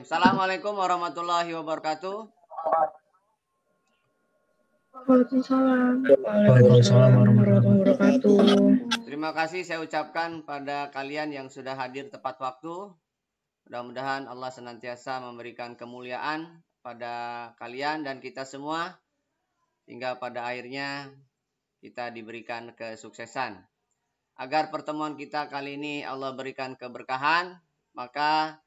Bismillahirrahmanirrahim. Assalamualaikum warahmatullahi wabarakatuh. Waalaikumsalam. Waalaikumsalam warahmatullahi wabarakatuh. Terima kasih saya ucapkan pada kalian yang sudah hadir tepat waktu. Mudah-mudahan Allah senantiasa memberikan kemuliaan pada kalian dan kita semua, hingga pada akhirnya kita diberikan kesuksesan. Agar pertemuan kita kali ini Allah berikan keberkahan, maka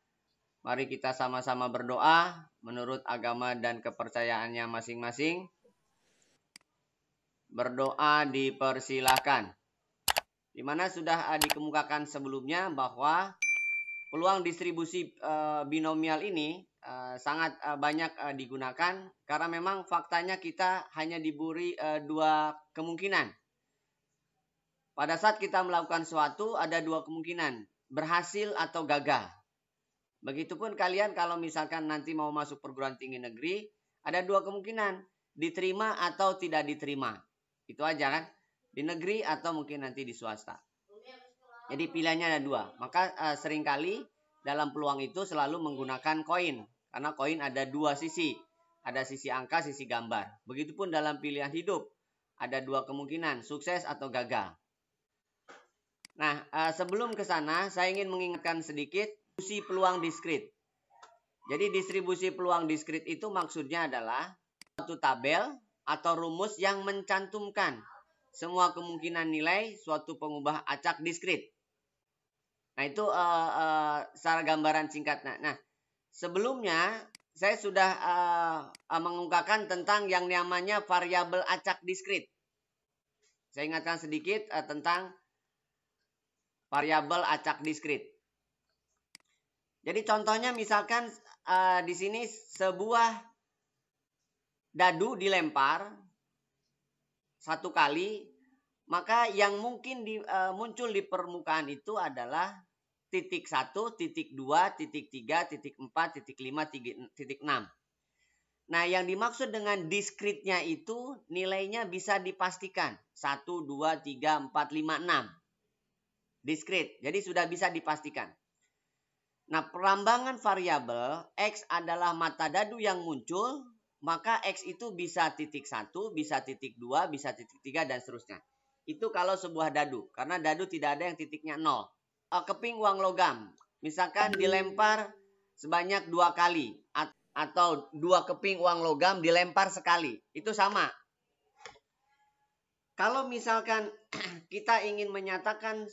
mari kita sama-sama berdoa menurut agama dan kepercayaannya masing-masing. Berdoa dipersilahkan. Dimana sudah dikemukakan sebelumnya bahwa peluang distribusi binomial ini sangat banyak digunakan karena memang faktanya kita hanya diberi dua kemungkinan. Pada saat kita melakukan sesuatu ada dua kemungkinan, berhasil atau gagal. Begitupun kalian kalau misalkan nanti mau masuk perguruan tinggi negeri, ada dua kemungkinan, diterima atau tidak diterima. Itu aja kan, di negeri atau mungkin nanti di swasta. Jadi pilihannya ada dua. Maka seringkali dalam peluang itu selalu menggunakan koin. Karena koin ada dua sisi. Ada sisi angka, sisi gambar. Begitupun dalam pilihan hidup. Ada dua kemungkinan, sukses atau gagal. Nah, sebelum ke sana, saya ingin mengingatkan sedikit distribusi peluang diskrit. Jadi distribusi peluang diskrit itu maksudnya adalah suatu tabel atau rumus yang mencantumkan semua kemungkinan nilai suatu pengubah acak diskrit. Nah, itu secara gambaran singkatnya. Nah, sebelumnya saya sudah mengungkapkan tentang yang namanya variabel acak diskrit. Saya ingatkan sedikit tentang variabel acak diskrit. Jadi contohnya misalkan di sini sebuah dadu dilempar satu kali, maka yang mungkin muncul di permukaan itu adalah titik 1, titik 2, titik 3, titik 4, titik 5, titik 6. Nah, yang dimaksud dengan diskritnya itu nilainya bisa dipastikan. 1, 2, 3, 4, 5, 6. Diskrit, jadi sudah bisa dipastikan. Nah, perambangan variabel X adalah mata dadu yang muncul, maka X itu bisa titik 1, bisa titik 2, bisa titik 3, dan seterusnya. Itu kalau sebuah dadu, karena dadu tidak ada yang titiknya 0. Keping uang logam, misalkan dilempar sebanyak 2 kali, atau 2 keping uang logam dilempar sekali, itu sama. Kalau misalkan kita ingin menyatakan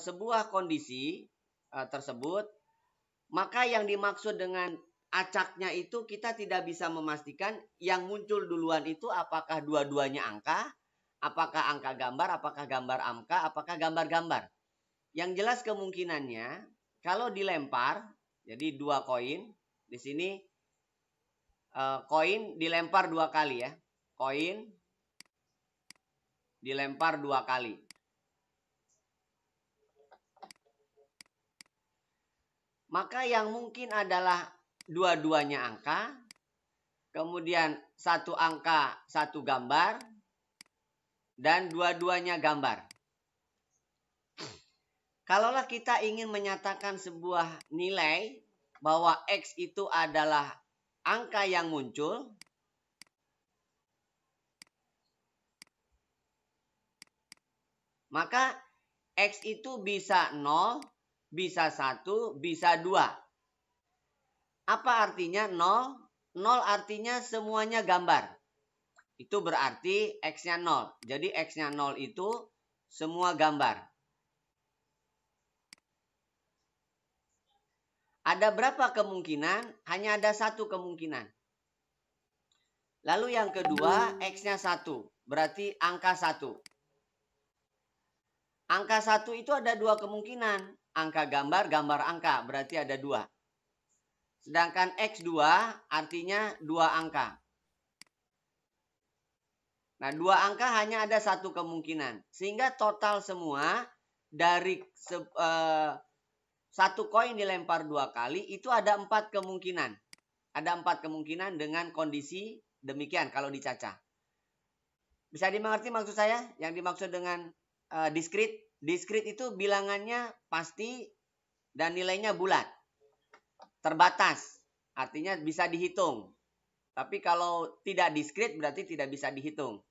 sebuah kondisi tersebut, maka yang dimaksud dengan acaknya itu kita tidak bisa memastikan yang muncul duluan itu apakah dua-duanya angka, apakah angka gambar, apakah gambar angka, apakah gambar-gambar. Yang jelas kemungkinannya kalau dilempar, jadi 2 koin, di sini koin dilempar 2 kali ya. Koin dilempar 2 kali. Maka yang mungkin adalah dua-duanya angka, kemudian satu angka, satu gambar, dan dua-duanya gambar. Kalaulah kita ingin menyatakan sebuah nilai bahwa X itu adalah angka yang muncul, maka X itu bisa 0, bisa 1, bisa 2. Apa artinya 0? 0 artinya semuanya gambar. Itu berarti X-nya 0. Jadi X-nya 0 itu semua gambar. Ada berapa kemungkinan? Hanya ada satu kemungkinan. Lalu yang kedua, X-nya 1. Berarti angka 1. Angka 1 itu ada 2 kemungkinan. Angka gambar, gambar angka. Berarti ada 2. Sedangkan X2 artinya 2 angka. Nah, 2 angka hanya ada satu kemungkinan. Sehingga total semua dari satu koin dilempar 2 kali itu ada 4 kemungkinan. Ada 4 kemungkinan dengan kondisi demikian kalau dicacah. Bisa dimengerti maksud saya? Yang dimaksud dengan diskrit. Diskrit itu bilangannya pasti dan nilainya bulat. Terbatas. artinya bisa dihitung. Tapi kalau tidak diskrit berarti tidak bisa dihitung.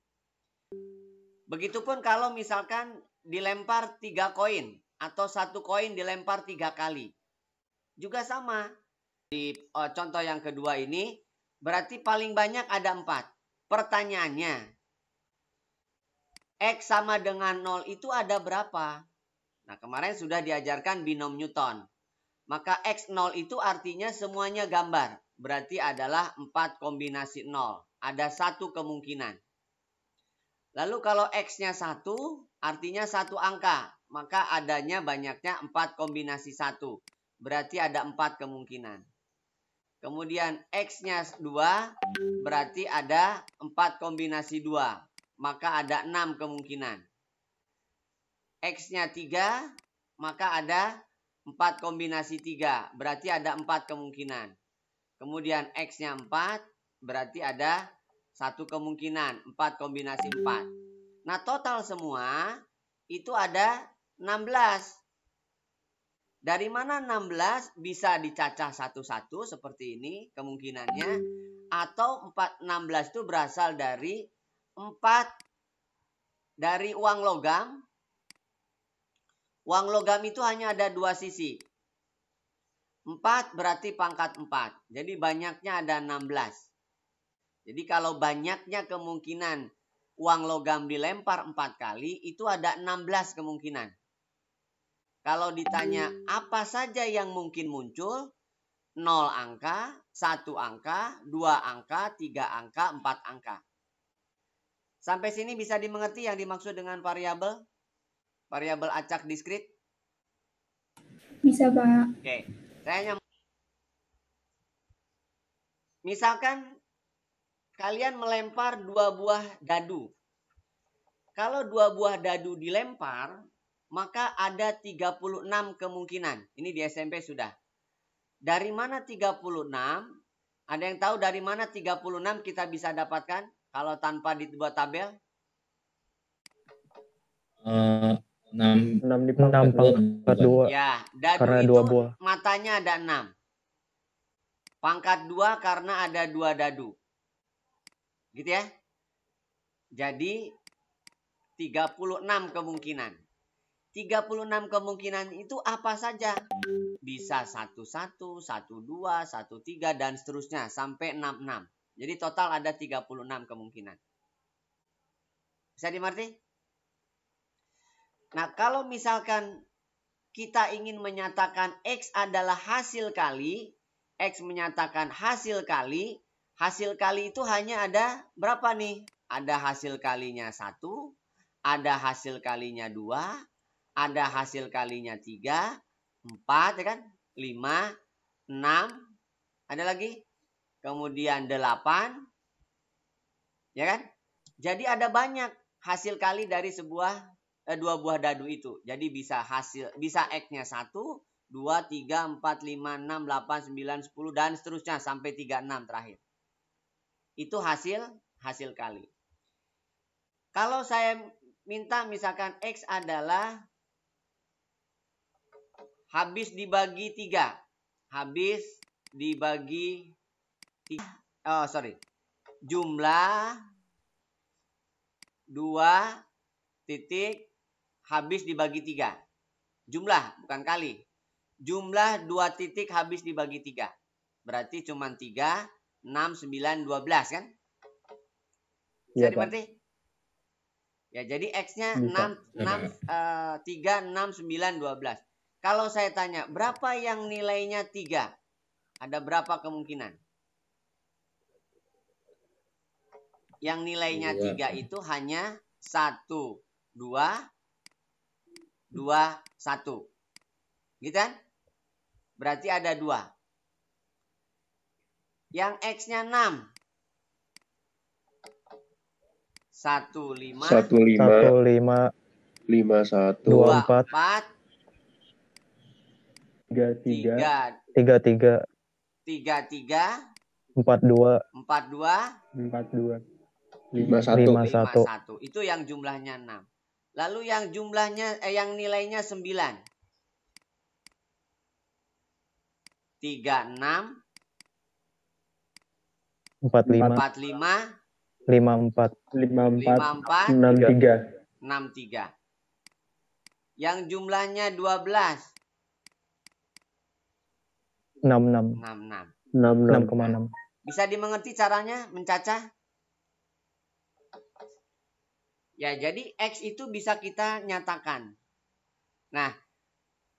Begitupun kalau misalkan dilempar 3 koin atau 1 koin dilempar 3 kali. Juga sama. Di contoh yang kedua ini berarti paling banyak ada 4. Pertanyaannya, X sama dengan 0 itu ada berapa? Nah, kemarin sudah diajarkan binom Newton. Maka X0 itu artinya semuanya gambar. Berarti adalah 4 kombinasi 0. Ada 1 kemungkinan. Lalu kalau X-nya 1, artinya 1 angka. Maka adanya banyaknya 4 kombinasi 1. Berarti ada 4 kemungkinan. Kemudian X-nya 2, berarti ada 4 kombinasi 2. Maka ada 6 kemungkinan. X-nya 3, maka ada 4 kombinasi 3. Berarti ada 4 kemungkinan. Kemudian X-nya 4, berarti ada 1 kemungkinan. 4 kombinasi 4. Nah, total semua itu ada 16. Dari mana 16 bisa dicacah satu-satu seperti ini kemungkinannya. Atau 16 itu berasal dari 4 dari uang logam. Uang logam itu hanya ada 2 sisi. 4 berarti pangkat 4. Jadi banyaknya ada 16. Jadi kalau banyaknya kemungkinan uang logam dilempar 4 kali, itu ada 16 kemungkinan. Kalau ditanya apa saja yang mungkin muncul, 0 angka, 1 angka, 2 angka, 3 angka, 4 angka. Sampai sini bisa dimengerti yang dimaksud dengan variabel? Variabel acak diskrit? Bisa, Pak. Oke. Misalkan kalian melempar 2 buah dadu. Kalau 2 buah dadu dilempar, maka ada 36 kemungkinan. Ini di SMP sudah. Dari mana 36? Ada yang tahu dari mana 36 kita bisa dapatkan kalau tanpa dibuat tabel? 6 pangkat 2. Ya, dadu karena itu 2 buah. matanya ada 6. Pangkat 2 karena ada 2 dadu. Gitu ya. Jadi 36 kemungkinan. 36 kemungkinan itu apa saja? Bisa 11, 12, 13 dan seterusnya sampai 66. Jadi total ada 36 kemungkinan. Bisa dimengerti? Nah, kalau misalkan kita ingin menyatakan X adalah hasil kali, X menyatakan hasil kali itu hanya ada berapa nih? Ada hasil kalinya 1, ada hasil kalinya 2, ada hasil kalinya 3, 4, ya kan? 5, 6, ada lagi? Kemudian 8, ya kan? Jadi ada banyak hasil kali dari 2 buah dadu itu. Jadi bisa X-nya 1, 2, 3, 4, 5, 6, 8, 9, 10 dan seterusnya sampai 36 terakhir. Itu hasil kali. Kalau saya minta misalkan X adalah habis dibagi 3. Habis dibagi 3. Jumlah 2 titik habis dibagi 3. Jumlah, bukan kali. Jumlah 2 titik habis dibagi 3. Berarti cuma 3, 6, 9, 12 kan? Bisa dimengerti? Ya, jadi X-nya 3, 6, 9, 12. Kalau saya tanya, berapa yang nilainya 3? Ada berapa kemungkinan? Yang nilainya 3 itu hanya 1, 2, 1. Gitu kan? Berarti ada 2. Yang X-nya 6. 1, 5, 1, 5, 5, 1, 2, 4, 3, 3, 3, 4, 2, 5, 1. 1. Itu yang jumlahnya 6. Lalu yang yang nilainya 9. 3, 6, 45, 45, 54, 54, 63, 63. Yang jumlahnya 12, 66, 66. 6,6. Bisa dimengerti caranya mencacah? Ya, jadi X itu bisa kita nyatakan. Nah,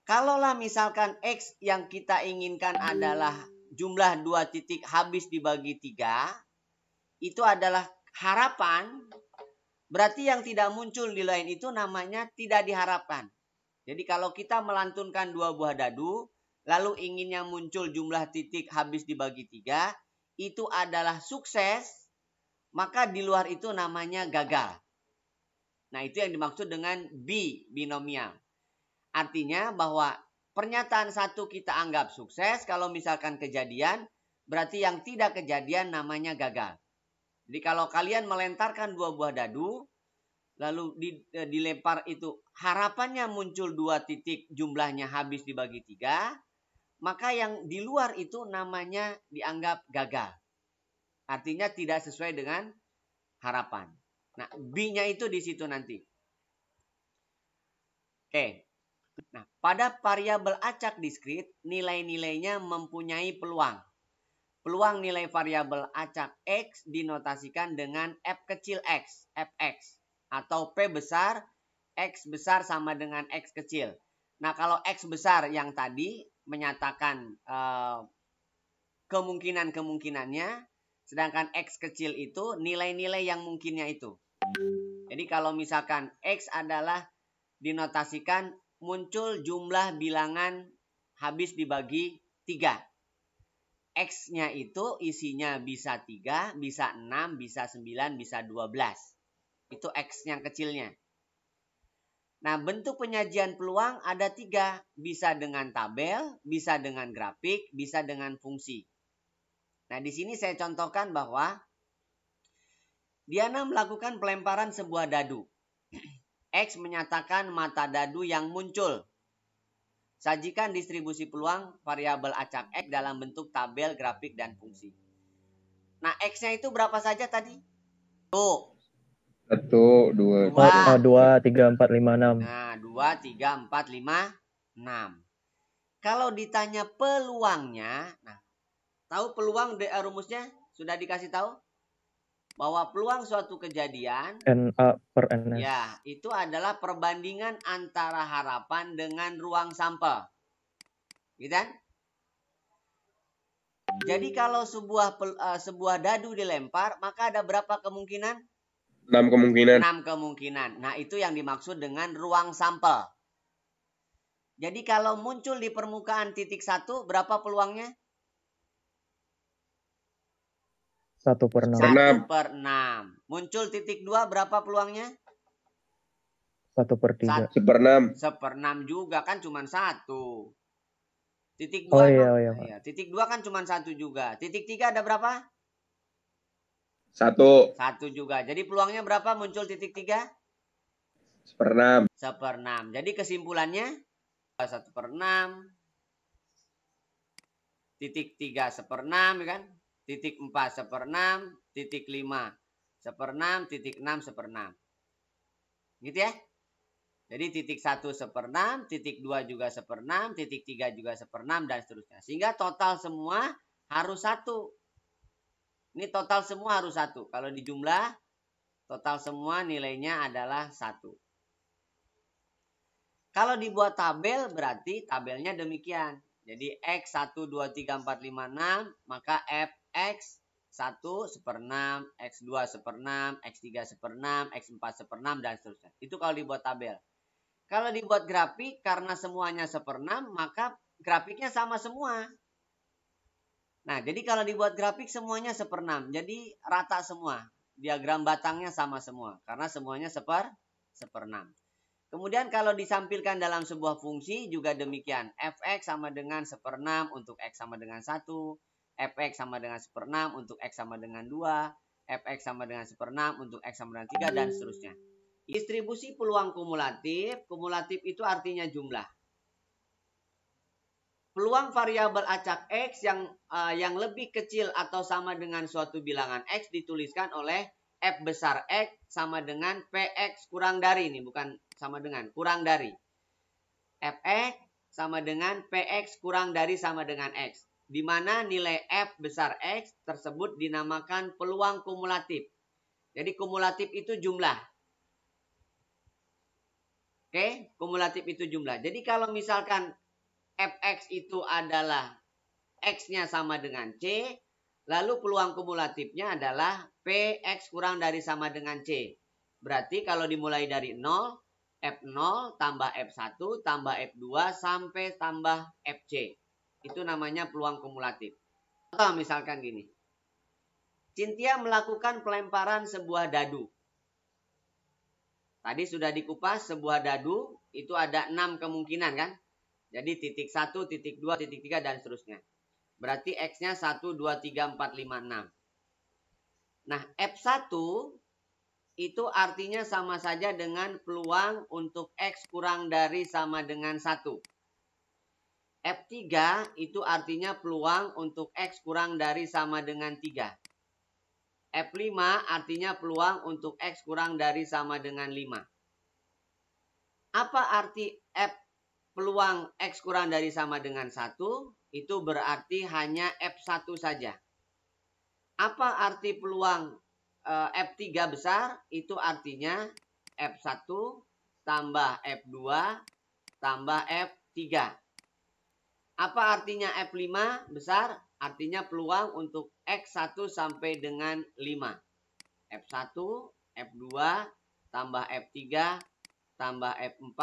kalaulah misalkan X yang kita inginkan adalah jumlah 2 titik habis dibagi 3, itu adalah harapan, berarti yang tidak muncul di lain itu namanya tidak diharapkan. Jadi kalau kita melantunkan 2 buah dadu, lalu inginnya muncul jumlah titik habis dibagi 3, itu adalah sukses, maka di luar itu namanya gagal. Nah, itu yang dimaksud dengan binomial. Artinya bahwa pernyataan satu kita anggap sukses, kalau misalkan kejadian, berarti yang tidak kejadian namanya gagal. Jadi kalau kalian melentarkan 2 buah dadu, lalu dilempar itu harapannya muncul 2 titik jumlahnya habis dibagi 3, maka yang di luar itu namanya dianggap gagal. Artinya tidak sesuai dengan harapan. Nah, B-nya itu di situ nanti. Oke. Nah, pada variabel acak diskrit, nilai-nilainya mempunyai peluang. Peluang nilai variabel acak X dinotasikan dengan F kecil X, Fx. Atau P besar, X besar sama dengan X kecil. Nah, kalau X besar yang tadi menyatakan kemungkinan-kemungkinannya, sedangkan X kecil itu nilai-nilai yang mungkinnya itu. Jadi kalau misalkan X adalah dinotasikan muncul jumlah bilangan habis dibagi 3. X-nya itu isinya bisa 3, bisa 6, bisa 9, bisa 12. Itu X yang kecilnya. Nah, bentuk penyajian peluang ada 3. Bisa dengan tabel, bisa dengan grafik, bisa dengan fungsi. Nah, di sini saya contohkan bahwa Diana melakukan pelemparan sebuah dadu. X menyatakan mata dadu yang muncul. Sajikan distribusi peluang variabel acak X dalam bentuk tabel, grafik, dan fungsi. Nah, X-nya itu berapa saja tadi? Tuh. 1, 2, 2, 3, 4, 5, 6. Nah, 2, 3, 4, 5, 6. Kalau ditanya peluangnya, nah, tahu peluang rumusnya? Sudah dikasih tahu? Bahwa peluang suatu kejadian NA per NS. ya, itu adalah perbandingan antara harapan dengan ruang sampel. Gitu kan? Jadi kalau sebuah dadu dilempar, maka ada berapa kemungkinan? 6 kemungkinan. 6 kemungkinan. Nah, itu yang dimaksud dengan ruang sampel. Jadi kalau muncul di permukaan titik 1, berapa peluangnya? 1/6. 1/6. Muncul titik 2, berapa peluangnya? 1/3. 1/6. 1/6 juga kan cuma 1. Titik 2 Oh iya. Ya, titik 2 kan cuma 1 juga. Titik 3 ada berapa? 1. 1 juga. Jadi peluangnya berapa muncul titik 3? 1/6. 1/6. Jadi kesimpulannya 1/6. Titik 3 1/6 kan? Titik 4 1/6. Titik 5 1/6. Titik 6 1/6. Gitu ya. Jadi titik 1 1/6. Titik 2 juga 1/6. Titik 3 juga 1/6 dan seterusnya. Sehingga total semua harus 1. Ini total semua harus 1. Kalau dijumlah total semua nilainya adalah 1. Kalau dibuat tabel berarti tabelnya demikian. Jadi X 1, 2, 3, 4, 5, 6. Maka Fx 1 1/6. X2 1/6. X3 1/6. X4 1/6 dan seterusnya. Itu kalau dibuat tabel. Kalau dibuat grafik karena semuanya 1/6 maka grafiknya sama semua. Nah, jadi kalau dibuat grafik semuanya 1/6. Jadi rata semua. Diagram batangnya sama semua. Karena semuanya 1/6. Kemudian kalau disampilkan dalam sebuah fungsi juga demikian. Fx sama dengan 1/6 untuk X sama dengan 1. Fx sama dengan 1/6 untuk X sama dengan 2. Fx sama dengan 1/6 untuk X sama dengan 3 dan seterusnya. Distribusi peluang kumulatif. Kumulatif itu artinya jumlah. peluang variabel acak X yang lebih kecil atau sama dengan suatu bilangan X dituliskan oleh F besar X sama dengan PX kurang dari, ini bukan sama dengan, kurang dari. Fx sama dengan Px kurang dari sama dengan X. Di mana nilai F besar X tersebut dinamakan peluang kumulatif. Jadi kumulatif itu jumlah. Oke, kumulatif itu jumlah. Jadi kalau misalkan Fx itu adalah X-nya sama dengan C, lalu peluang kumulatifnya adalah Px kurang dari sama dengan C. Berarti kalau dimulai dari 0, F0 tambah F1 tambah F2 sampai tambah Fc. Itu namanya peluang kumulatif. Contoh misalkan gini. Cynthia melakukan pelemparan sebuah dadu. Tadi sudah dikupas, sebuah dadu itu ada 6 kemungkinan kan? Jadi titik 1, titik 2, titik 3 dan seterusnya. Berarti X-nya 1, 2, 3, 4, 5, 6. Nah, F1 itu artinya sama saja dengan peluang untuk X kurang dari sama dengan 1. F3 itu artinya peluang untuk X kurang dari sama dengan 3. F5 artinya peluang untuk X kurang dari sama dengan 5. Apa arti F peluang X kurang dari sama dengan 1? Itu berarti hanya F1 saja. Apa arti peluang F3 besar? Itu artinya F1 tambah F2 tambah F3. Apa artinya F5 besar? Artinya peluang untuk X1 sampai dengan 5. F1, F2, tambah F3, tambah F4,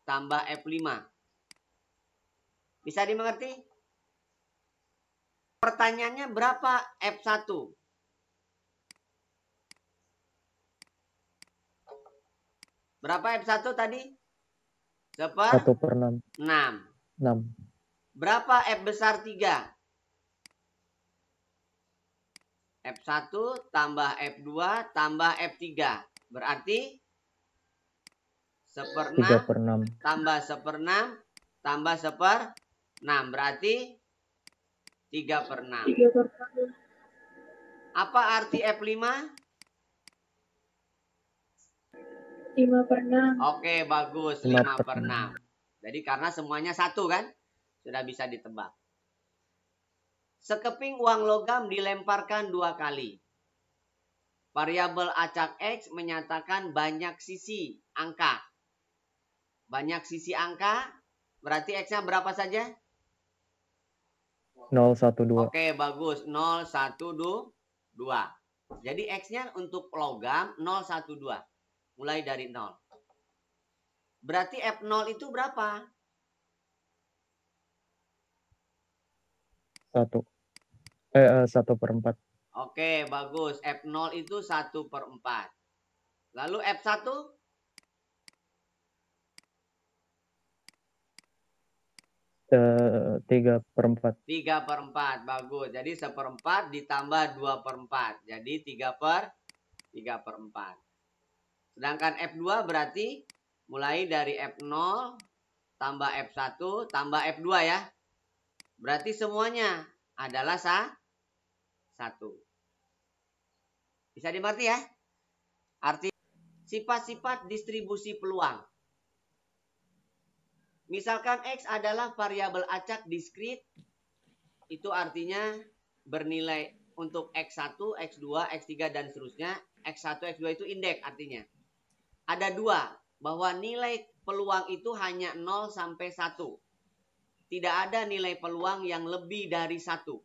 tambah F5. Bisa dimengerti? Pertanyaannya berapa F1? Berapa F1 tadi? 1/6. 6. 6. Berapa F besar 3? F1 tambah F2 tambah F3. Berarti 1/6 3/6. tambah 1/6 tambah 1/6. Berarti 3/6. 3/6. Apa arti F5? 5/6. Oke, bagus. 5/6. Jadi karena semuanya 1 kan? Sudah bisa ditebak. Sekeping uang logam dilemparkan 2 kali. Variabel acak X menyatakan banyak sisi angka. Banyak sisi angka berarti X-nya berapa saja? 0, 1, 2. Oke, bagus. 0, 1, 2. Jadi X-nya untuk logam 0, 1, 2. Mulai dari 0. Berarti F0 itu berapa? 1. 1/4. Oke, bagus. F0 itu 1/4. Lalu F1? 3/4. 3/4. Bagus. Jadi 1/4 ditambah 2/4. Jadi 3/4. Sedangkan F2 berarti mulai dari F0 tambah F1 tambah F2 ya. Berarti semuanya adalah 1. Bisa dimengerti ya? Arti sifat-sifat distribusi peluang. Misalkan X adalah variabel acak diskrit. Itu artinya bernilai untuk X1, X2, X3 dan seterusnya. X1, X2 itu indeks artinya. Ada 2. Bahwa nilai peluang itu hanya 0 sampai 1. Tidak ada nilai peluang yang lebih dari 1.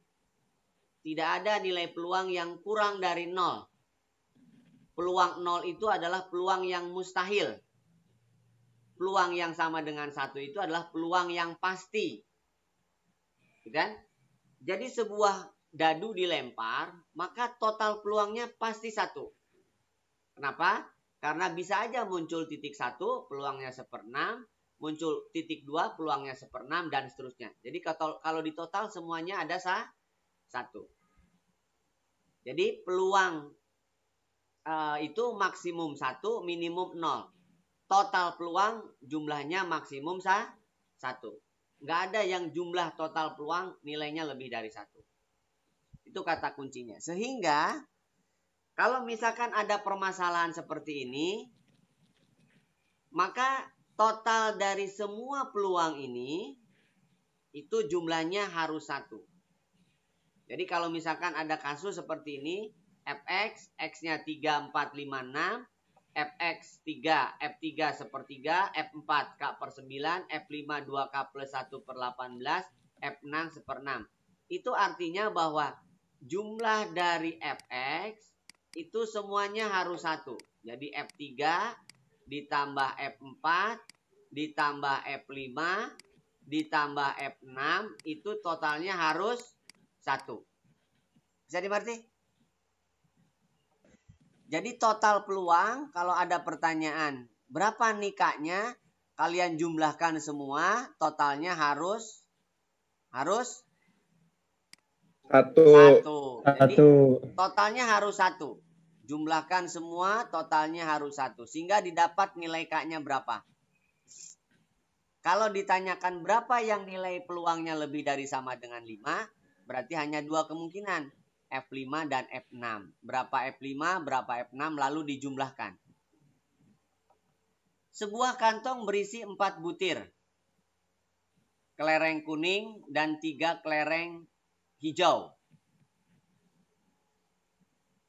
Tidak ada nilai peluang yang kurang dari 0. Peluang 0 itu adalah peluang yang mustahil. Peluang yang sama dengan 1 itu adalah peluang yang pasti. Kan? Jadi sebuah dadu dilempar, maka total peluangnya pasti 1. Kenapa? Karena bisa aja muncul titik 1, peluangnya 1/6. Muncul titik 2, peluangnya 1/6 dan seterusnya. Jadi kalau di total semuanya ada 1. Jadi peluang itu maksimum 1, minimum 0. Total peluang jumlahnya maksimum 1. Nggak ada yang jumlah total peluang nilainya lebih dari 1. Itu kata kuncinya. Sehingga kalau misalkan ada permasalahan seperti ini, maka total dari semua peluang ini itu jumlahnya harus 1. Jadi kalau misalkan ada kasus seperti ini, fx, x-nya 3, 4, 5, 6, fx 3, f3 sepertiga, f4 k per 9, f5 2k plus 1 per 18, f6 seper 6. Itu artinya bahwa jumlah dari fx itu semuanya harus 1. Jadi f3 ditambah f4 ditambah f5 ditambah f6 itu totalnya harus 1. Bisa dimengerti? Jadi total peluang kalau ada pertanyaan berapa nih kaknya, kalian jumlahkan semua, totalnya harus 1. Jadi totalnya harus 1. Jumlahkan semua, totalnya harus 1. Sehingga didapat nilai kaknya berapa. Kalau ditanyakan berapa yang nilai peluangnya lebih dari sama dengan 5, berarti hanya 2 kemungkinan. F5 dan F6. Berapa F5, berapa F6, lalu dijumlahkan. Sebuah kantong berisi 4 butir kelereng kuning dan 3 kelereng hijau.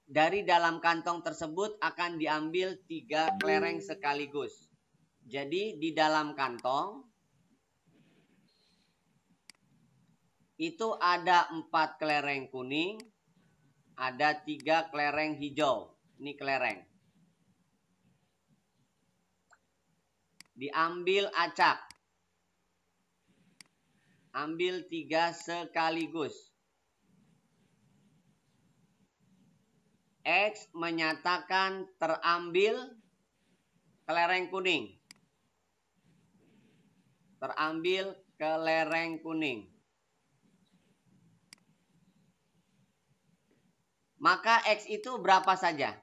Dari dalam kantong tersebut akan diambil 3 kelereng sekaligus. Jadi di dalam kantong itu ada 4 kelereng kuning, ada 3 kelereng hijau. Ini kelereng. Diambil acak. Ambil 3 sekaligus. X menyatakan terambil kelereng kuning. Terambil kelereng kuning. Maka X itu berapa saja?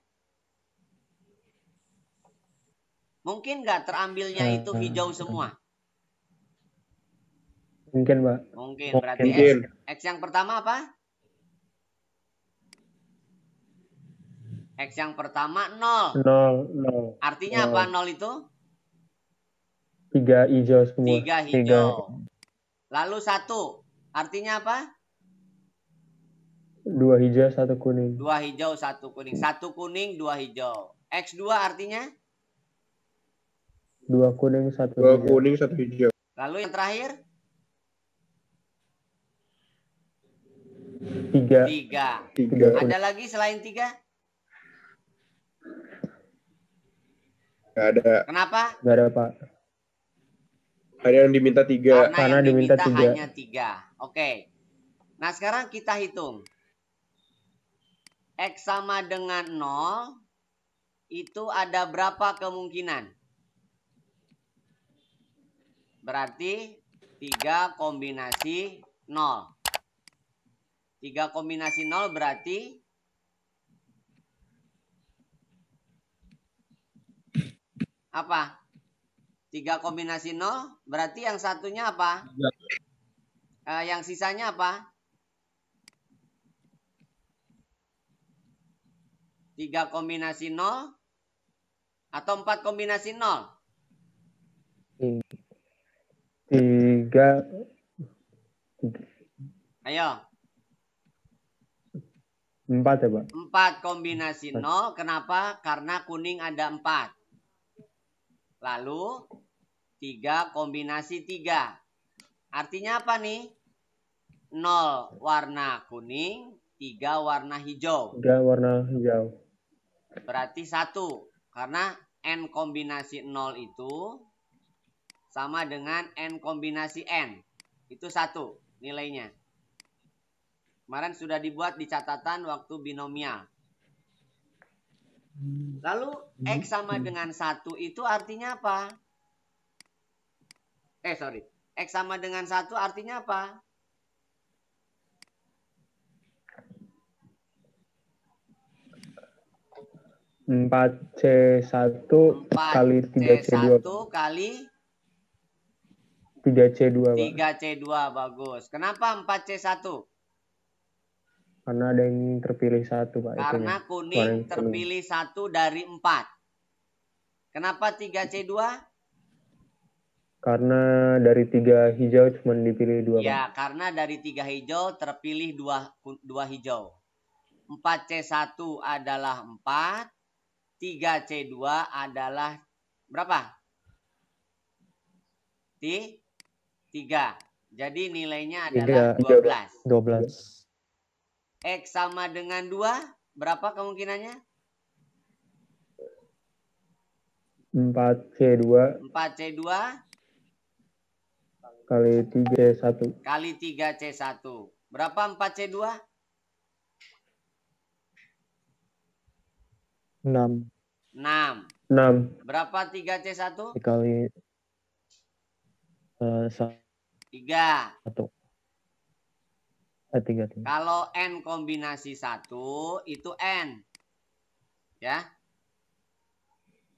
Mungkin nggak terambilnya itu hijau semua? Mungkin, Pak. Mungkin. Mungkin. Berarti X yang pertama apa? X yang pertama 0. 0. Artinya apa 0 itu? 3 hijau semua. 3 hijau. Lalu 1. Artinya apa? 2 hijau, 1 kuning. 2 hijau, 1 kuning. 1 kuning, 2 hijau. X2 artinya? 2 kuning, 1 hijau. 2 kuning, 1 hijau. Lalu yang terakhir? 3. 3. Ada lagi selain 3? Nggak ada. Kenapa? Nggak ada, Pak. Ada yang diminta 3. Karena yang diminta hanya 3. Oke. Nah sekarang kita hitung. X sama dengan 0. Itu ada berapa kemungkinan? Berarti 3 kombinasi 0. 3 kombinasi 0 berarti apa? 3 kombinasi 0 berarti yang satunya apa? Yang sisanya apa? 3 kombinasi 0 atau 4 kombinasi 0? 3. Ayo. 4 ya, Pak? 4 kombinasi 0. Kenapa? Karena kuning ada 4. Lalu 3 kombinasi 3. Artinya apa nih? 0 warna kuning, 3 warna hijau. 3 warna hijau. Berarti 1. Karena N kombinasi 0 itu sama dengan N kombinasi N. Itu 1 nilainya. Kemarin sudah dibuat di catatan waktu binomial. Lalu X sama dengan 1 itu artinya apa? X sama dengan 1 artinya apa? 4C1 kali 3C2. 4C1 kali 3C2, Pak. 3C2, bagus. Kenapa 4C1? Karena ada yang terpilih satu, Pak. Karena Warna kuning kuning. terpilih 1 dari 4. Kenapa 3C2? Karena dari 3 hijau cuma dipilih 2, Pak. Ya, karena dari 3 hijau terpilih 2 hijau. 4C1 adalah 4. 3C2 adalah berapa? 3. Jadi nilainya adalah 12. 12. X sama dengan 2. Berapa kemungkinannya? 4C2 4C2 kali 3C1. kali 3C1. Berapa 4C2? 6. 6. 6 Berapa 3C1? dikali 3. 3. Kalau N kombinasi 1 itu N. Ya.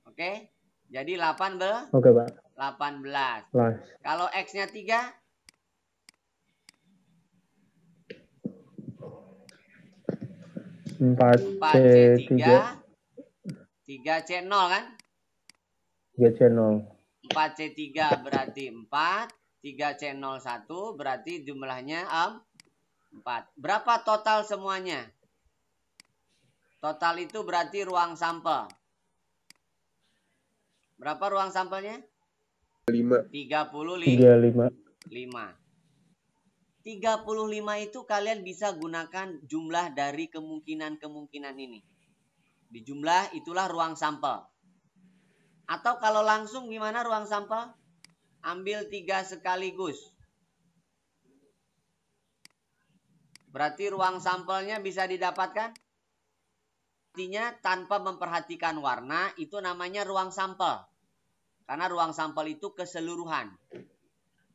Oke. Jadi 18. Oke, Pak. 18. Las. Kalau X-nya 3? 4C3 3C0 kan? 3C0. 4C3 berarti 4. 3C01 berarti jumlahnya 4. Berapa total semuanya? Total itu berarti ruang sampel. Berapa ruang sampelnya? 5. 35. 35 itu kalian bisa gunakan jumlah dari kemungkinan-kemungkinan ini. Di jumlah itulah ruang sampel. Atau kalau langsung gimana ruang sampel? Ambil 3 sekaligus. Berarti ruang sampelnya bisa didapatkan? Artinya tanpa memperhatikan warna itu namanya ruang sampel. Karena ruang sampel itu keseluruhan.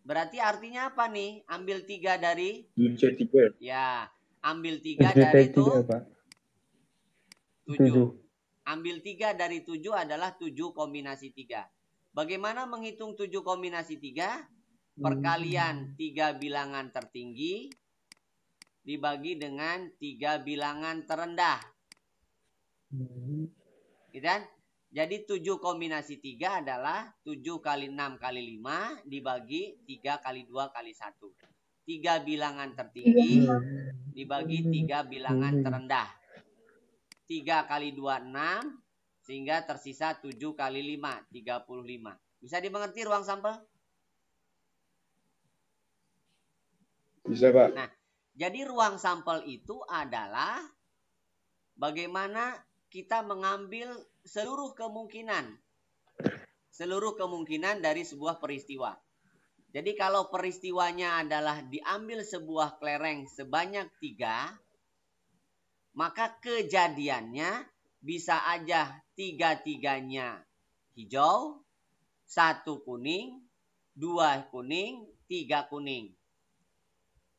Berarti artinya apa nih? Ambil 3 dari? 7C3. Ya, ambil 3 dari itu? 7. Ambil 3 dari 7 adalah 7 kombinasi 3. Bagaimana menghitung 7 kombinasi 3? Perkalian 3 bilangan tertinggi dibagi dengan 3 bilangan terendah. Gitu kan? Jadi 7 kombinasi 3 adalah 7 kali 6 kali 5 dibagi 3 kali 2 kali 1. 3 bilangan tertinggi dibagi 3 bilangan terendah. 3 kali 2, 6. Sehingga tersisa 7 kali 5, 35. Bisa dimengerti ruang sampel? Bisa, Pak. Nah, jadi ruang sampel itu adalah bagaimana kita mengambil seluruh kemungkinan dari sebuah peristiwa. Jadi kalau peristiwanya adalah diambil sebuah kelereng sebanyak 3, maka kejadiannya bisa aja 3-3-nya hijau, 1 kuning, 2 kuning, 3 kuning.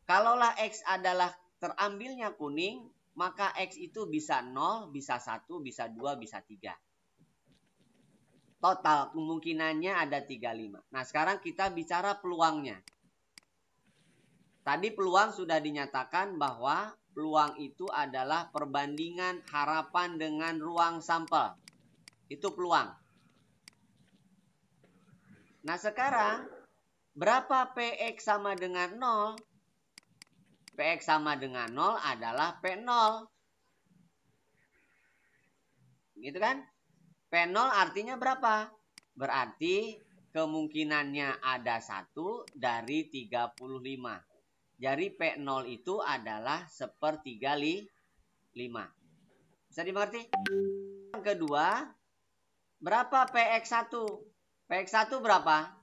Kalaulah X adalah terambilnya kuning, maka X itu bisa 0, bisa 1, bisa 2, bisa 3. Total kemungkinannya ada 35. Nah, sekarang kita bicara peluangnya. Tadi peluang sudah dinyatakan bahwa peluang itu adalah perbandingan harapan dengan ruang sampel. Itu peluang. Nah, sekarang berapa PX sama dengan 0? PX sama dengan 0 adalah P0. Gitu kan? P0 artinya berapa? Berarti kemungkinannya ada 1 dari 35. Jadi P0 itu adalah 1/35. Bisa dimengerti? Yang kedua, berapa PX1? PX1 berapa?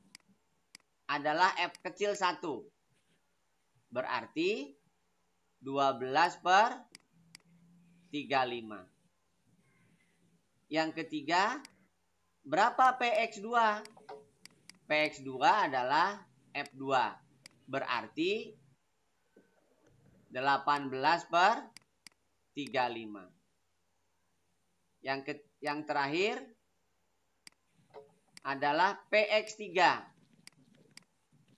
Adalah F kecil 1. Berarti 12/35. Yang ketiga, berapa PX2? PX2 adalah F2. Berarti 18/35. Yang terakhir adalah PX3.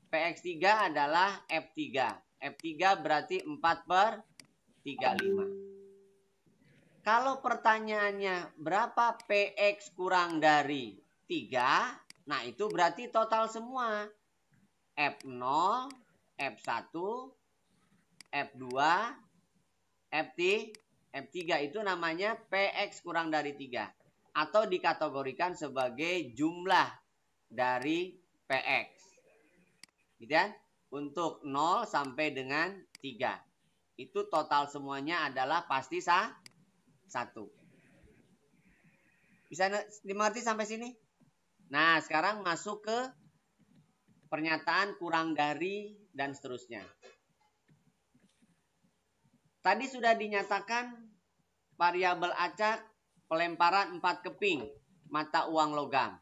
PX3 adalah F3. F3 berarti 4/35. Kalau pertanyaannya berapa PX kurang dari 3, nah itu berarti total semua. F0, F1, F2, F3 itu namanya PX kurang dari 3. Atau dikategorikan sebagai jumlah dari PX. Gitu ya? Untuk 0 sampai dengan 3. Itu total semuanya adalah pasti 1. Bisa dimengerti sampai sini? Nah, sekarang masuk ke pernyataan kurang dari dan seterusnya. Tadi sudah dinyatakan variabel acak pelemparan 4 keping mata uang logam.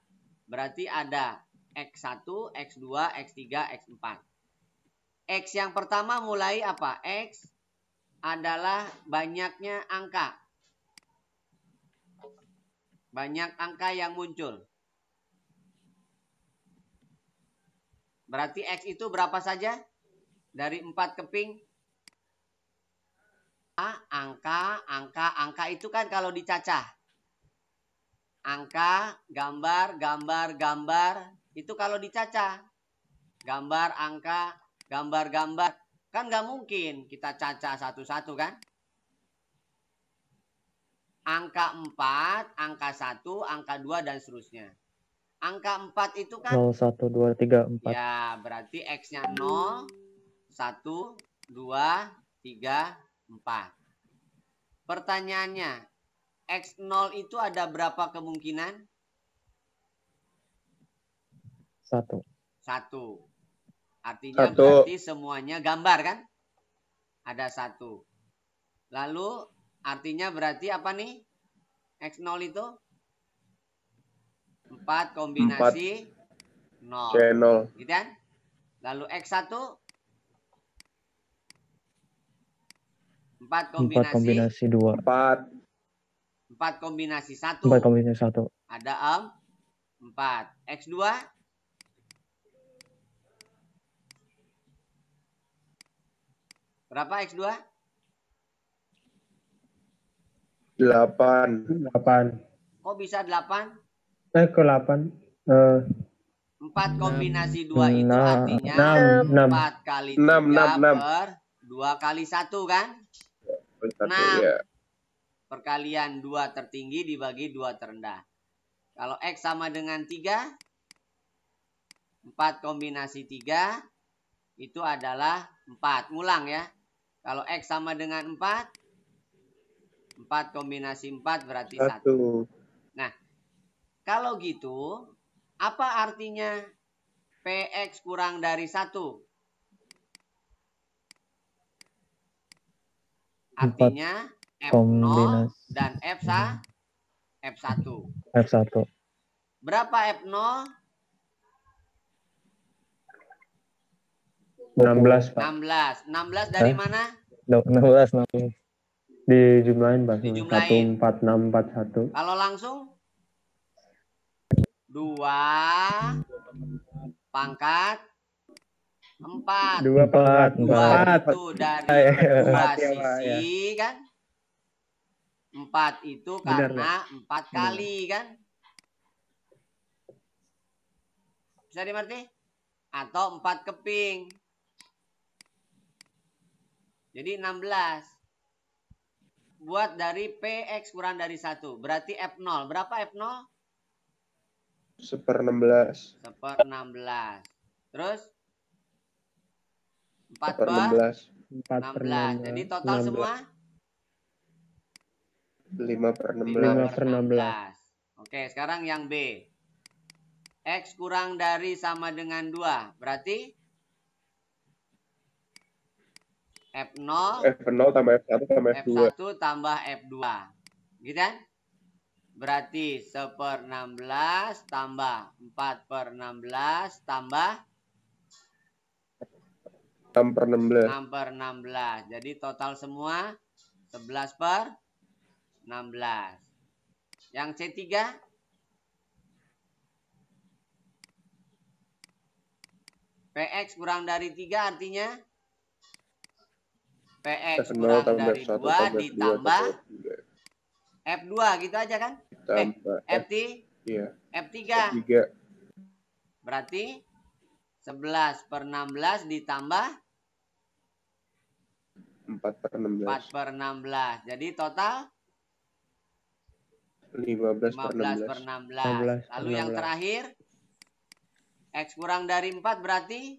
Berarti ada X1, X2, X3, X4. X yang pertama mulai apa? X adalah banyaknya angka. Banyak angka yang muncul. Berarti X itu berapa saja? Dari 4 keping. Angka itu kan kalau dicacah. Angka, gambar, itu kalau dicacah. Gambar, angka, gambar. Kan nggak mungkin kita cacah satu-satu kan? Angka 4, angka 1, angka 2, dan seterusnya. Angka 4 itu kan 0, 1, 2, 3, 4. ya, berarti X-nya 0, 1, 2, 3, 4. Pertanyaannya, X0 itu ada berapa kemungkinan? 1. Artinya 1. berarti semuanya gambar kan? Ada 1. Lalu artinya berarti apa nih? X0 itu 4 kombinasi 0. C0. Gitu kan? Lalu X1 4 kombinasi 2. 4. 4 kombinasi 1. 4 kombinasi 1. Ada 4. X2 berapa X2? 8. Kok bisa 8? Ke 8. 4 kombinasi 2 itu artinya 4 kali 3 per 2 kali 1 kan? 6. Ya. Perkalian 2 tertinggi dibagi 2 terendah. Kalau X sama dengan 3, 4 kombinasi 3 itu adalah 4. Ngulang ya. Kalau X sama dengan 4, 4 kombinasi 4 berarti 1. Nah, kalau gitu, apa artinya PX kurang dari 1? Artinya F0 dan F1. Berapa F0? 16, Pak. 16 dari mana? 16. Dijumlahin, Pak. Dijumlahin. 1, 4, 6, 4, 1. Kalau langsung 2 pangkat 4. 2 pangkat 2 itu dari 2 sisi kan? 4 itu karena 4 kali kan? Bisa dimengerti? Atau 4 keping. Jadi 16. Buat dari PX kurang dari 1. Berarti F0. Berapa F0? 1/16. 1/16. Terus? 4/16. 4/16. Jadi total 16. semua? 5/16. Oke, sekarang yang B. X kurang dari sama dengan 2. Berarti? F0 tambah F1 tambah F2. F1 tambah F2. Gitu kan? Berarti 1/16 tambah 4/16 tambah 6/16. 6/16. Jadi total semua 11/16. Yang C3? PX kurang dari 3 artinya PX F0 kurang tambah dari F1 2 tambah F2 ditambah tambah F3. F2 gitu aja kan? Tambah FT, iya. F3. F3. Berarti 11/16 ditambah 4/16. 4/16. Jadi total 15/16. 15/16. Lalu yang terakhir X kurang dari 4 berarti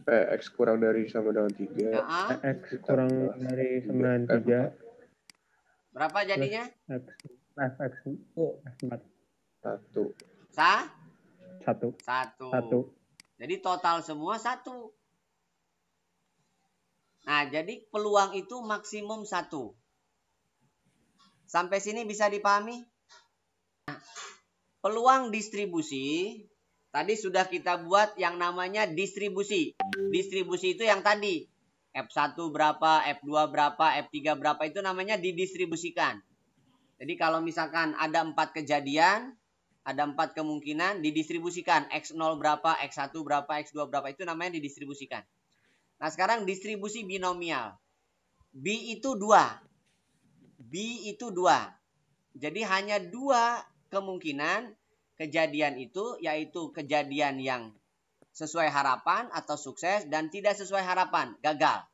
X kurang dari sama dengan 3. X kurang dari 93. Berapa jadinya? F4. 1. Sah? 1. 1. Jadi total semua 1. Nah, jadi peluang itu maksimum 1. Sampai sini bisa dipahami? Nah, peluang distribusi tadi sudah kita buat yang namanya distribusi. Distribusi itu yang tadi. F1 berapa, F2 berapa, F3 berapa itu namanya didistribusikan. Jadi kalau misalkan ada 4 kejadian, ada 4 kemungkinan didistribusikan. X0 berapa, X1 berapa, X2 berapa itu namanya didistribusikan. Nah sekarang distribusi binomial. B itu 2. B itu 2. Jadi hanya 2 kemungkinan kejadian itu, yaitu kejadian yang sesuai harapan atau sukses dan tidak sesuai harapan, gagal.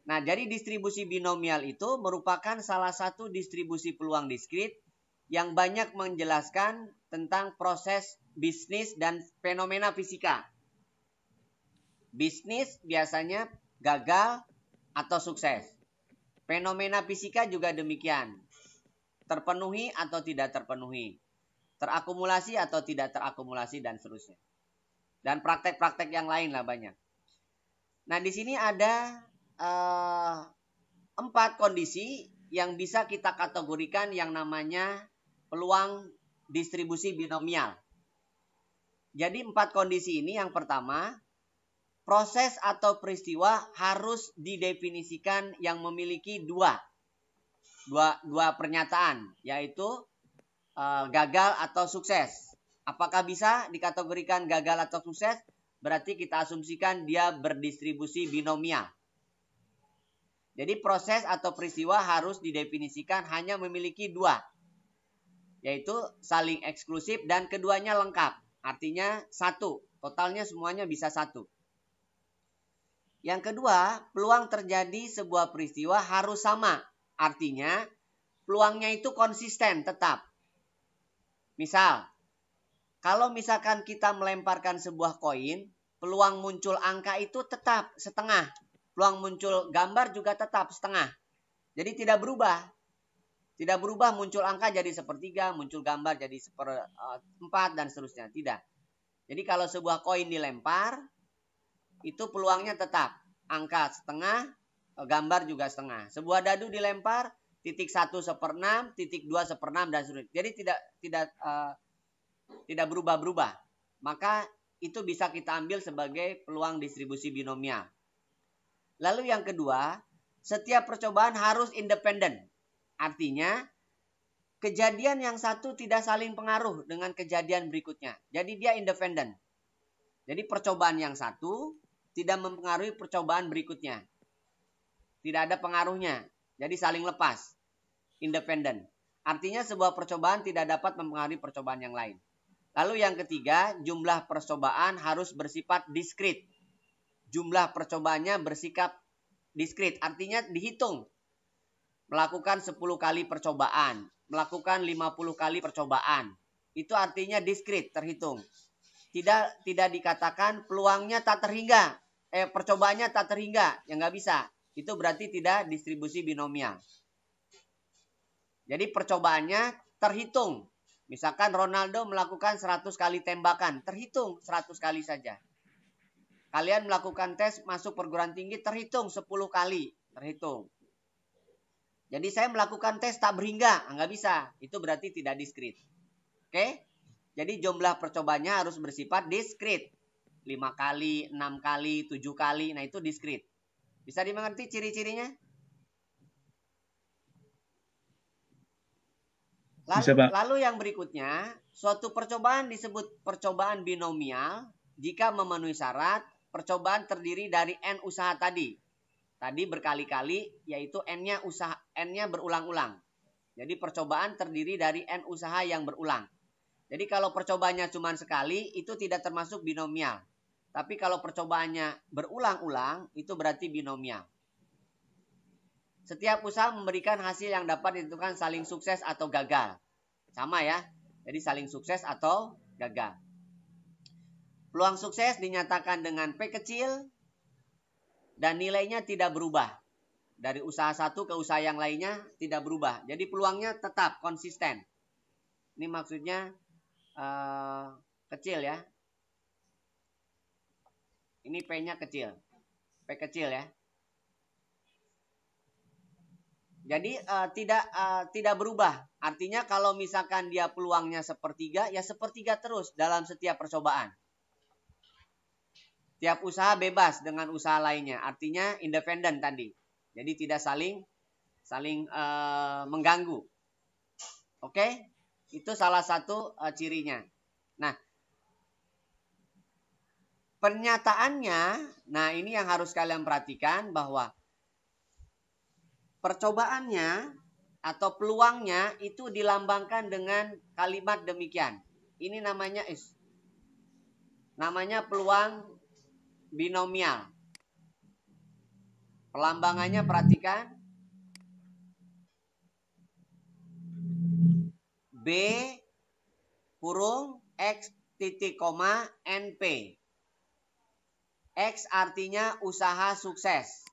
Nah, jadi distribusi binomial itu merupakan salah satu distribusi peluang diskrit yang banyak menjelaskan tentang proses bisnis dan fenomena fisika. Bisnis biasanya gagal atau sukses. Fenomena fisika juga demikian. Terpenuhi atau tidak terpenuhi. Terakumulasi atau tidak terakumulasi dan seterusnya. Dan praktek-praktek yang lain lah banyak. Nah, di sini ada 4 kondisi yang bisa kita kategorikan yang namanya peluang distribusi binomial. Jadi 4 kondisi ini yang pertama, proses atau peristiwa harus didefinisikan yang memiliki dua pernyataan, yaitu gagal atau sukses. Apakah bisa dikategorikan gagal atau sukses? Berarti kita asumsikan dia berdistribusi binomial. Jadi proses atau peristiwa harus didefinisikan hanya memiliki 2, yaitu saling eksklusif dan keduanya lengkap. Artinya 1, totalnya semuanya bisa 1. Yang kedua, peluang terjadi sebuah peristiwa harus sama. Artinya peluangnya itu konsisten tetap. Misal, kalau misalkan kita melemparkan sebuah koin, peluang muncul angka itu tetap setengah. Peluang muncul gambar juga tetap setengah. Jadi tidak berubah. Tidak berubah muncul angka jadi 1/3, muncul gambar jadi 1/4 dan seterusnya. Tidak. Jadi kalau sebuah koin dilempar, itu peluangnya tetap. Angka setengah, gambar juga setengah. Sebuah dadu dilempar, titik 1/6, titik 2/6 dan seterusnya. Jadi tidak berubah-berubah. Maka itu bisa kita ambil sebagai peluang distribusi binomial. Lalu yang kedua, setiap percobaan harus independen. Artinya, kejadian yang satu tidak saling pengaruh dengan kejadian berikutnya. Jadi dia independen. Jadi percobaan yang satu tidak mempengaruhi percobaan berikutnya. Tidak ada pengaruhnya. Jadi saling lepas. Independen. Artinya sebuah percobaan tidak dapat mempengaruhi percobaan yang lain. Lalu yang ketiga, jumlah percobaan harus bersifat diskrit. Jumlah percobaannya bersikap diskrit. Artinya dihitung. Melakukan 10 kali percobaan. Melakukan 50 kali percobaan. Itu artinya diskrit, terhitung. Tidak dikatakan peluangnya tak terhingga. Percobaannya tak terhingga. Ya nggak bisa. Itu berarti tidak distribusi binomial. Jadi percobaannya terhitung. Misalkan Ronaldo melakukan 100 kali tembakan. Terhitung 100 kali saja. Kalian melakukan tes masuk perguruan tinggi. Terhitung 10 kali. Terhitung. Jadi saya melakukan tes tak berhingga. Nggak bisa. Itu berarti tidak diskrit. Oke? Jadi jumlah percobaannya harus bersifat diskrit. 5 kali, 6 kali, 7 kali. Nah itu diskrit. Bisa dimengerti ciri-cirinya? Bisa, Pak. Lalu yang berikutnya, suatu percobaan disebut percobaan binomial jika memenuhi syarat percobaan terdiri dari N usaha tadi. Tadi berkali-kali, yaitu N-nya berulang-ulang. Jadi percobaan terdiri dari N usaha yang berulang. Jadi kalau percobaannya cuma sekali, itu tidak termasuk binomial. Tapi kalau percobaannya berulang-ulang, itu berarti binomial. Setiap usaha memberikan hasil yang dapat ditentukan saling sukses atau gagal. Sama ya, jadi saling sukses atau gagal. Peluang sukses dinyatakan dengan P kecil dan nilainya tidak berubah. Dari usaha satu ke usaha yang lainnya tidak berubah. Jadi peluangnya tetap konsisten. Ini maksudnya kecil ya. Ini P-nya kecil. P kecil ya. Jadi tidak berubah. Artinya kalau misalkan dia peluangnya sepertiga, ya sepertiga terus dalam setiap percobaan. Tiap usaha bebas dengan usaha lainnya. Artinya independen tadi. Jadi tidak saling mengganggu. Oke? Itu salah satu cirinya. Nah, pernyataannya, nah ini yang harus kalian perhatikan bahwa percobaannya atau peluangnya itu dilambangkan dengan kalimat demikian. Ini namanya peluang binomial. Pelambangannya perhatikan. B kurung X titik koma NP. X artinya usaha sukses.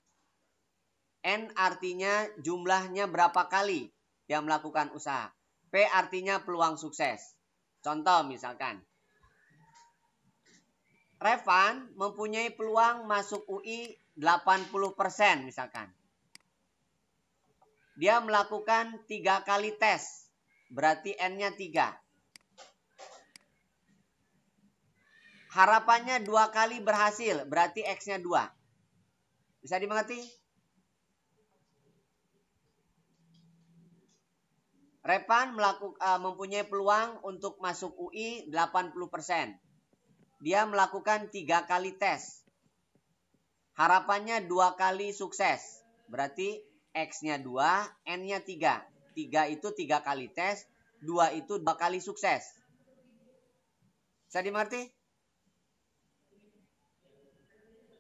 N artinya jumlahnya berapa kali dia melakukan usaha. P artinya peluang sukses. Contoh misalkan. Revan mempunyai peluang masuk UI 80% misalkan. Dia melakukan 3 kali tes. Berarti N-nya 3. Harapannya 2 kali berhasil. Berarti X-nya 2. Bisa dimengerti? Revan mempunyai peluang untuk masuk UI 80%. Dia melakukan 3 kali tes. Harapannya 2 kali sukses. Berarti X-nya 2, N-nya 3. 3 itu 3 kali tes, 2 itu 2 kali sukses. Bisa dimengerti?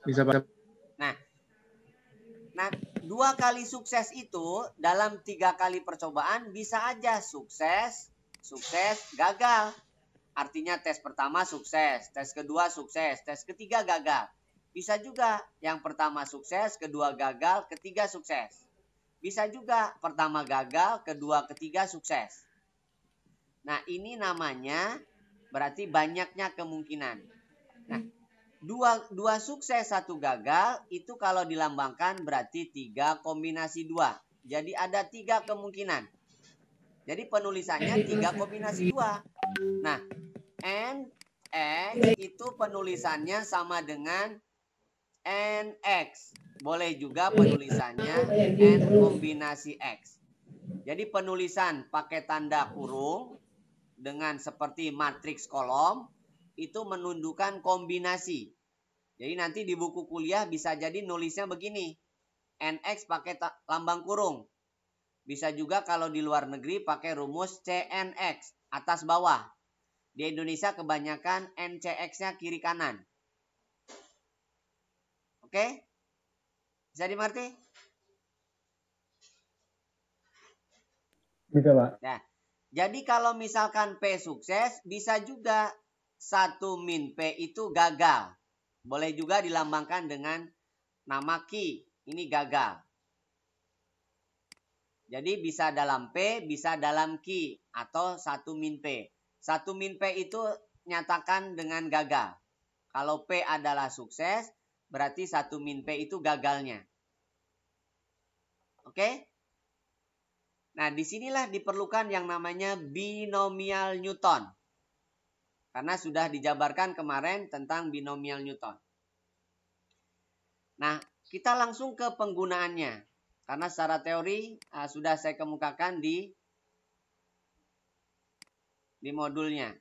Bisa, Pak. Nah, 2 kali sukses itu dalam 3 kali percobaan bisa aja sukses, gagal. Artinya tes pertama sukses, tes kedua sukses, tes ketiga gagal. Bisa juga yang pertama sukses, kedua gagal, ketiga sukses. Bisa juga pertama gagal, kedua, ketiga sukses. Nah, ini namanya berarti banyaknya kemungkinan. Nah, dua sukses, satu gagal, itu kalau dilambangkan berarti 3 kombinasi 2. Jadi ada 3 kemungkinan. Jadi penulisannya 3 kombinasi 2. Nah, NX itu penulisannya sama dengan NX. Boleh juga penulisannya N kombinasi X. Jadi penulisan pakai tanda kurung dengan seperti matriks kolom itu menunjukkan kombinasi. Jadi nanti di buku kuliah bisa jadi nulisnya begini. NX pakai lambang kurung. Bisa juga kalau di luar negeri pakai rumus CNX atas bawah. Di Indonesia kebanyakan NCX-nya kiri kanan. Oke? Bisa dimengerti? Bisa, Pak. Nah, jadi kalau misalkan P sukses, bisa juga 1 min P itu gagal. Boleh juga dilambangkan dengan nama Q. Ini gagal. Jadi bisa dalam P, bisa dalam Q. Atau 1 min P. 1 min P itu nyatakan dengan gagal. Kalau P adalah sukses, berarti 1 min P itu gagalnya. Oke? Nah, disinilah diperlukan yang namanya binomial Newton. Karena sudah dijabarkan kemarin tentang binomial Newton. Nah, kita langsung ke penggunaannya. Karena secara teori sudah saya kemukakan di di modulnya.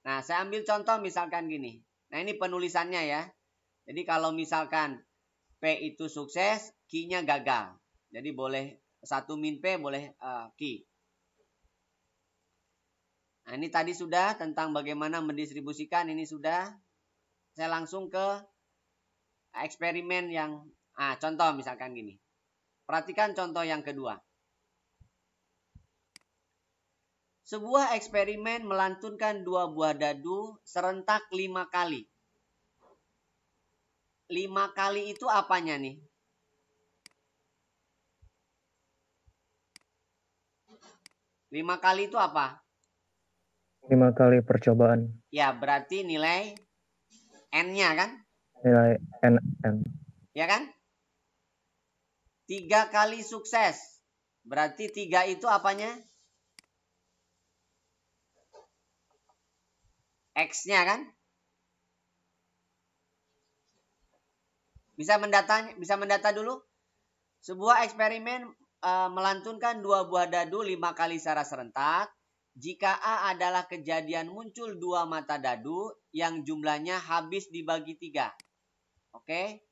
Nah, saya ambil contoh misalkan gini. Nah, ini penulisannya ya. Jadi kalau misalkan P itu sukses, Q-nya gagal. Jadi boleh 1 min P, boleh Q. Nah, ini tadi sudah tentang bagaimana mendistribusikan. Ini sudah. Saya langsung ke eksperimen yang contoh misalkan gini. Perhatikan contoh yang kedua. Sebuah eksperimen melantunkan 2 buah dadu serentak 5 kali. 5 kali itu apanya nih? 5 kali itu apa? 5 kali percobaan. Ya, berarti nilai N-nya kan? Nilai NM. Ya kan? 3 kali sukses. Berarti 3 itu apanya? X-nya kan? Bisa mendata dulu? Sebuah eksperimen melantunkan 2 buah dadu 5 kali secara serentak. Jika A adalah kejadian muncul 2 mata dadu yang jumlahnya habis dibagi 3. Oke?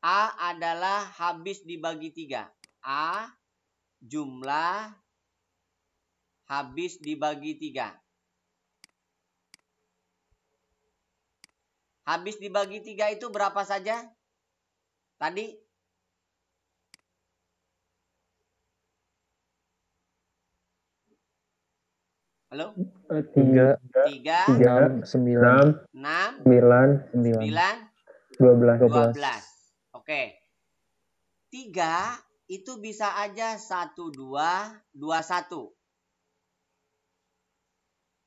A adalah habis dibagi 3. A jumlah habis dibagi 3. Habis dibagi 3 itu berapa saja? Tadi? Halo? 3, 3, 6, 9, 6, 9, 12. Oke. 3 itu bisa aja 1, 2, 2, 1.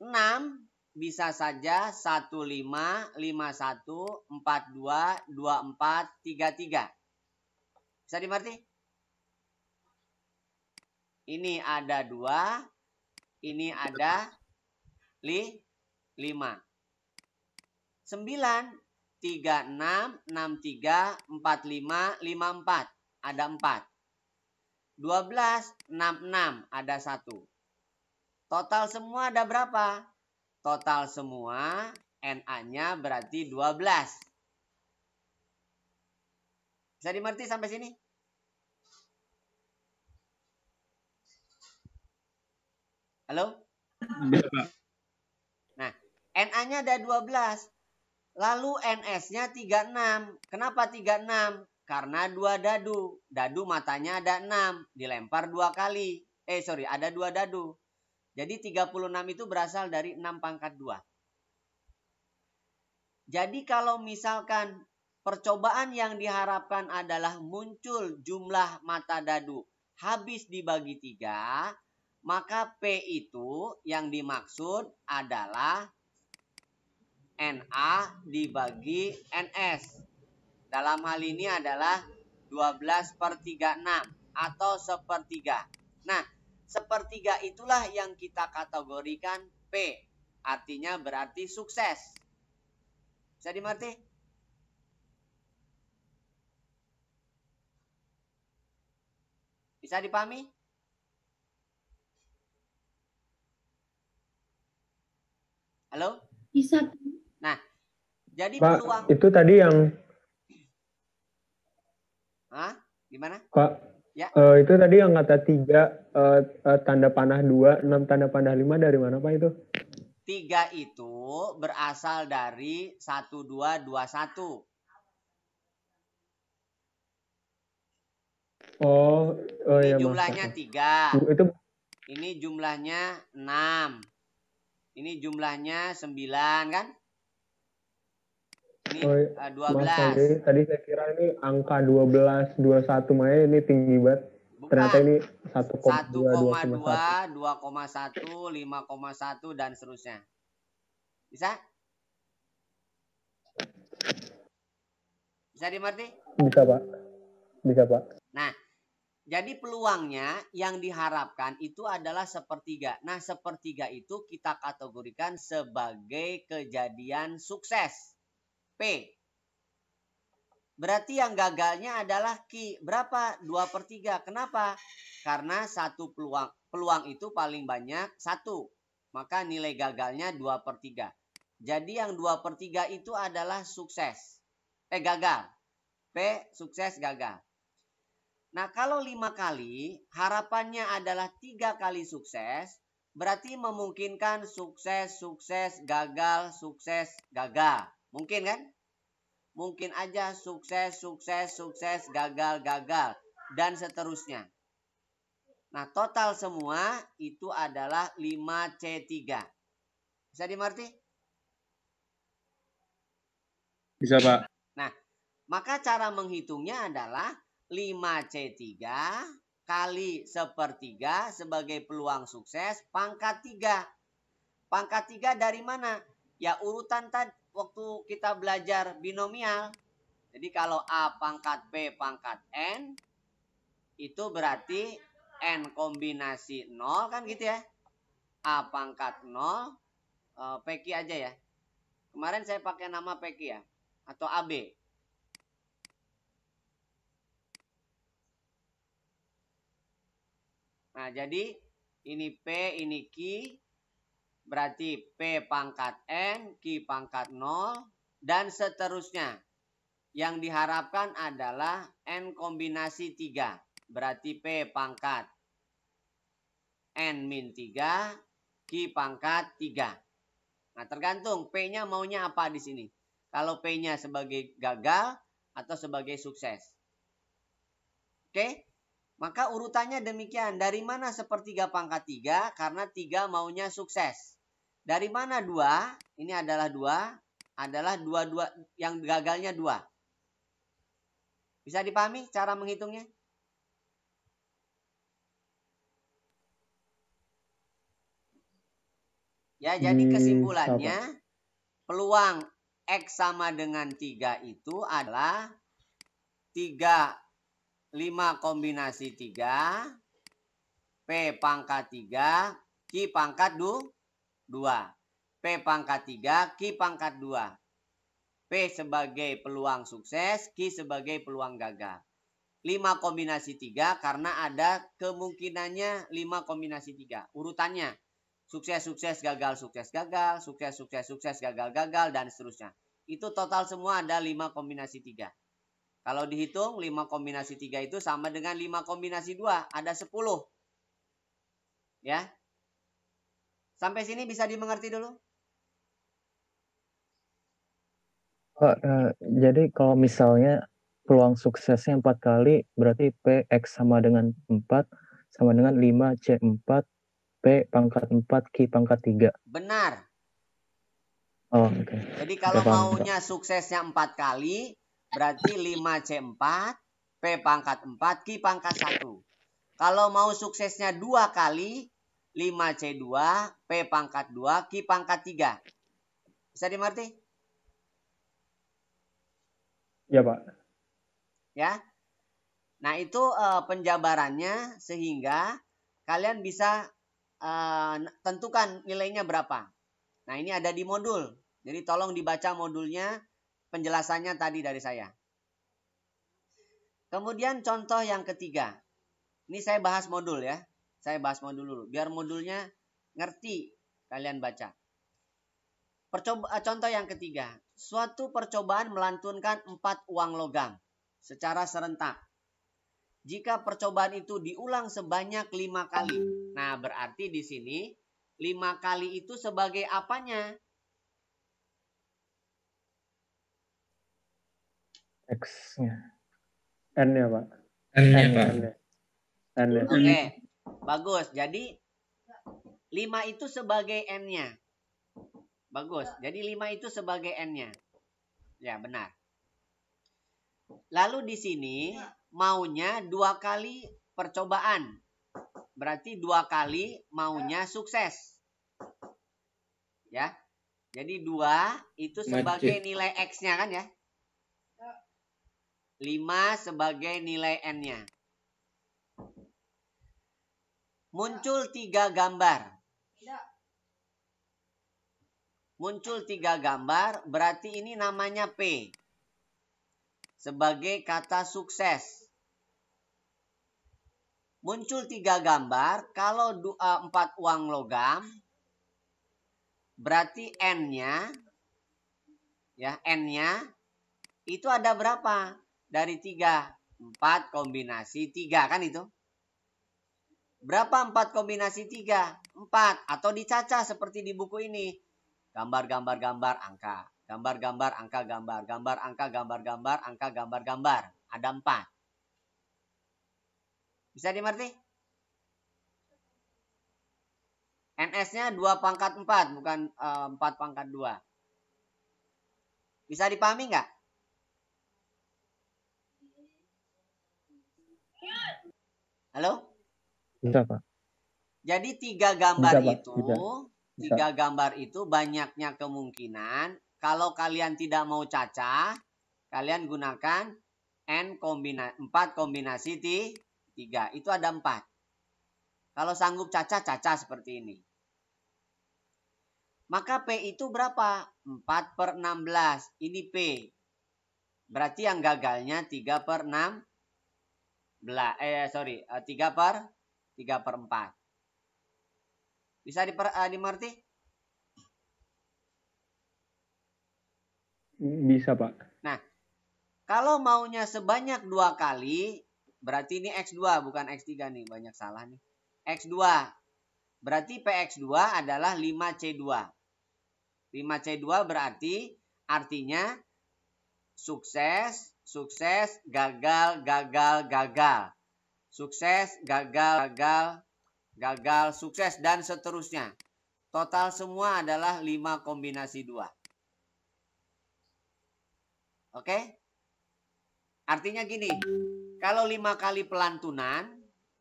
6 bisa saja 1, 5, 5, 1, 4, 2, 2, 4, 3, 3. Bisa dimengerti? Ini ada 2. Ini ada 5. 9, 3, 6, 6, 3, 4, 5, 5, 4. Ada 4. 12, 6, 6. Ada 1. Total semua ada berapa? Total semua NA-nya berarti 12. Bisa dimengerti sampai sini? Halo? Bisa, Pak. Nah, NA-nya ada 12. Lalu NS-nya 36. Kenapa 36? Karena 2 dadu. Dadu matanya ada 6. Dilempar 2 kali. Ada 2 dadu. Jadi 36 itu berasal dari 6 pangkat 2. Jadi kalau misalkan percobaan yang diharapkan adalah muncul jumlah mata dadu habis dibagi 3, maka P itu yang dimaksud adalah NA dibagi NS. Dalam hal ini adalah 12/36 atau sepertiga. Nah, sepertiga itulah yang kita kategorikan P. Artinya berarti sukses. Bisa dimengerti? Bisa dipahami? Halo? Bisa. Nah, jadi Pak, peluang. itu tadi yang Gimana? Pak, Ya. itu tadi yang kata 3 tanda panah 2, 6 tanda panah 5 dari mana Pak itu? 3 itu berasal dari 1, 2, 2, 1. Ini Iya, jumlahnya 3. Itu Ini jumlahnya 6. Ini jumlahnya 9 kan? Ini 12. Tadi saya kira ini angka 12, 21 makanya ini tinggi banget. Bukan. Ternyata ini 1,2, 1,2, 2,1, 5,1 dan seterusnya. Bisa? Bisa dimengerti? Bisa Pak. Bisa Pak. Nah, jadi peluangnya yang diharapkan itu adalah sepertiga. Nah, sepertiga itu kita kategorikan sebagai kejadian sukses. P. Berarti yang gagalnya adalah Q. Berapa? 2/3. Kenapa? Karena satu peluang itu paling banyak 1. Maka nilai gagalnya 2/3. Jadi yang 2/3 itu adalah sukses. Gagal. P sukses gagal. Nah, kalau 5 kali, harapannya adalah 3 kali sukses. Berarti memungkinkan sukses, sukses, gagal, sukses, gagal. Mungkin kan? Mungkin aja sukses, sukses, sukses, gagal, gagal. Dan seterusnya. Nah, total semua itu adalah 5C3. Bisa dimengerti? Bisa, Pak. Nah, maka cara menghitungnya adalah 5C3 kali 1/3 sebagai peluang sukses pangkat 3. Pangkat 3 dari mana? Ya urutan tadi waktu kita belajar binomial. Jadi kalau A pangkat B pangkat N, itu berarti N kombinasi 0 kan gitu ya. A pangkat 0, PQ aja ya. Kemarin saya pakai nama PQ ya. Atau AB. Nah, jadi ini P, ini Q. Berarti P pangkat N, Q pangkat 0. Dan seterusnya. Yang diharapkan adalah N kombinasi 3. Berarti P pangkat N-3, Q pangkat 3. Nah, tergantung P-nya maunya apa di sini. Kalau P-nya sebagai gagal atau sebagai sukses. Oke? Maka urutannya demikian. Dari mana 1/3 pangkat 3? Karena 3 maunya sukses. Dari mana 2? Ini adalah 2. Adalah 2 yang gagalnya 2. Bisa dipahami cara menghitungnya? Ya, jadi kesimpulannya peluang X sama dengan 3 itu adalah 5 kombinasi 3, P pangkat 3, Q pangkat 2. P pangkat 3, Q pangkat 2. P sebagai peluang sukses, Q sebagai peluang gagal. 5 kombinasi 3 karena ada kemungkinannya 5 kombinasi 3. Urutannya. Sukses, sukses, gagal, sukses, gagal. Sukses, sukses, sukses, gagal, gagal. Dan seterusnya. Itu total semua ada 5 kombinasi 3. Kalau dihitung 5 kombinasi 3 itu sama dengan 5 kombinasi 2. Ada 10. Ya. Sampai sini bisa dimengerti dulu? Pak, jadi kalau misalnya peluang suksesnya 4 kali, berarti PX sama dengan 4, sama dengan 5C4, P pangkat 4, Q pangkat 3. Benar. Oh, oke. Jadi kalau maunya suksesnya 4 kali, berarti 5C4, P pangkat 4, Q pangkat 1. Kalau mau suksesnya 2 kali, 5C2, P pangkat 2, Q pangkat 3. Bisa dimengerti? Ya, Pak. Ya. Nah, itu penjabarannya sehingga kalian bisa tentukan nilainya berapa. Nah, ini ada di modul. Jadi tolong dibaca modulnya, penjelasannya tadi dari saya. Kemudian contoh yang ketiga. Ini saya bahas modul ya. Saya bahas modul dulu. Biar modulnya ngerti kalian baca. Contoh yang ketiga. Suatu percobaan melantunkan 4 uang logam secara serentak. Jika percobaan itu diulang sebanyak 5 kali. Nah, berarti di sini 5 kali itu sebagai apanya? X-nya. N-nya, Pak. N-nya, Pak. N-nya. Oke, bagus. Jadi 5 itu sebagai N-nya. Bagus. Jadi 5 itu sebagai N-nya. Ya, benar. Lalu di sini maunya 2 kali percobaan. Berarti 2 kali maunya sukses. Ya. Jadi 2 itu sebagai nilai X-nya kan ya. 5 sebagai nilai N-nya. Muncul 3 gambar. Muncul 3 gambar, berarti ini namanya P. Sebagai kata sukses. Muncul 3 gambar, kalau 4 uang logam, Berarti N-nya, ya, N-nya itu ada berapa? Dari 3. 4 kombinasi 3, kan itu? Berapa 4 kombinasi 3? 4. Atau dicacah seperti di buku ini. Gambar, gambar, gambar, angka. Gambar, gambar, angka, gambar. Gambar, angka, gambar, gambar, angka, gambar, gambar. Ada 4. Bisa dimengerti? NS-nya 2 pangkat 4, bukan 4 pangkat 2. Bisa dipahami nggak? Halo? Bisa, Pak. Jadi 3 gambar Bisa, Pak. itu, Bisa. 3 gambar itu banyaknya kemungkinan kalau kalian tidak mau cacah, kalian gunakan 4 kombinasi 3. Itu ada 4. Kalau sanggup cacah seperti ini. Maka P itu berapa? 4/16. Ini P. Berarti yang gagalnya 3/6. 3/4. Bisa dimengerti? Bisa, Pak. Nah, kalau maunya sebanyak 2 kali, berarti ini X2 bukan X3 nih, banyak salah nih. X2. Berarti PX2 adalah 5C2. 5C2 berarti artinya sukses, sukses, gagal, gagal, gagal. Sukses, gagal, gagal, gagal, sukses, dan seterusnya. Total semua adalah 5 kombinasi 2. Oke? Artinya gini, kalau 5 kali pelantunan,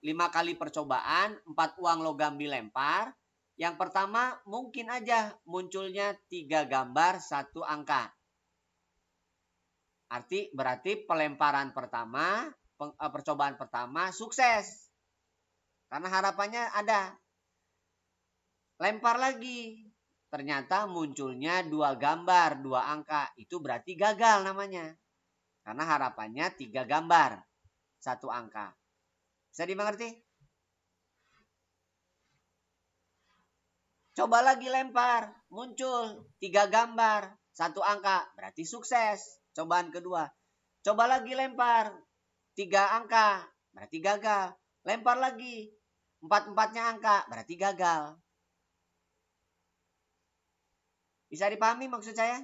5 kali percobaan, 4 uang logam dilempar, yang pertama mungkin aja munculnya 3 gambar 1 angka. Berarti pelemparan pertama, percobaan pertama sukses. Karena harapannya ada. Lempar lagi. Ternyata munculnya 2 gambar, 2 angka. Itu berarti gagal namanya. Karena harapannya 3 gambar, 1 angka. Bisa dimengerti? Coba lagi lempar. Muncul 3 gambar, 1 angka. Berarti sukses. Cobaan kedua. Coba lagi lempar. 3 angka. Berarti gagal. Lempar lagi. 4-4-nya angka. Berarti gagal. Bisa dipahami maksud saya?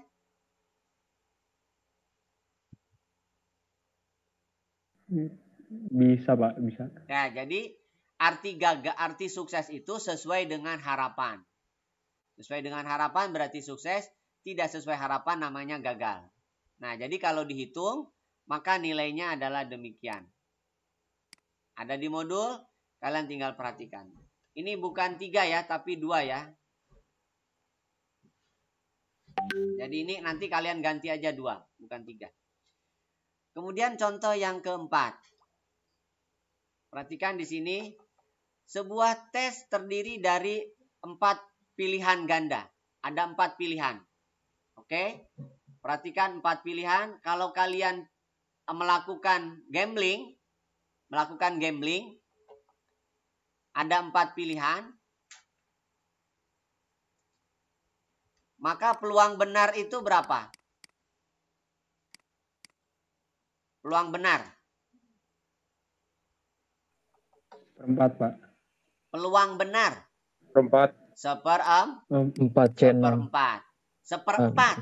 Bisa, Pak. Bisa. Ya, jadi arti sukses itu sesuai dengan harapan. Sesuai dengan harapan berarti sukses. Tidak sesuai harapan namanya gagal. Nah, jadi kalau dihitung, maka nilainya adalah demikian. Ada di modul, kalian tinggal perhatikan. Ini bukan 3 ya, tapi 2 ya. Jadi ini nanti kalian ganti aja 2, bukan 3. Kemudian contoh yang keempat. Perhatikan di sini. Sebuah tes terdiri dari 4 pilihan ganda. Ada 4 pilihan. Oke? Perhatikan 4 pilihan. Kalau kalian melakukan gambling, ada 4 pilihan. Maka peluang benar itu berapa? Peluang benar. 4, Pak. Peluang benar. 4. 4C6. Seperempat.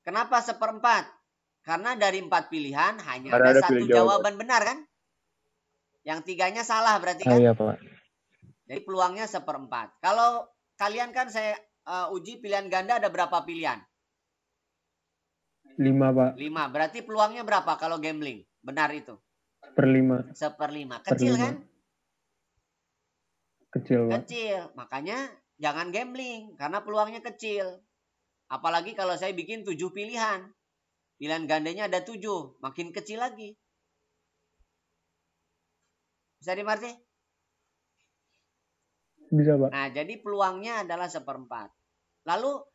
Kenapa seperempat? Karena dari 4 pilihan hanya Karena ada ada 1 pilih jawaban benar kan? Yang 3-nya salah berarti kan? Iya, Pak. Jadi peluangnya seperempat. Kalau kalian kan saya uji pilihan ganda ada berapa pilihan? 5, Pak. 5. Berarti peluangnya berapa kalau gambling? Benar itu. 1/5. 1/5. Kecil kan? Kecil, Pak. Kecil. Makanya jangan gambling karena peluangnya kecil. Apalagi kalau saya bikin 7 pilihan. Pilihan gandanya ada 7. Makin kecil lagi. Bisa dimengerti? Bisa, Pak. Nah, jadi peluangnya adalah 1/4. Lalu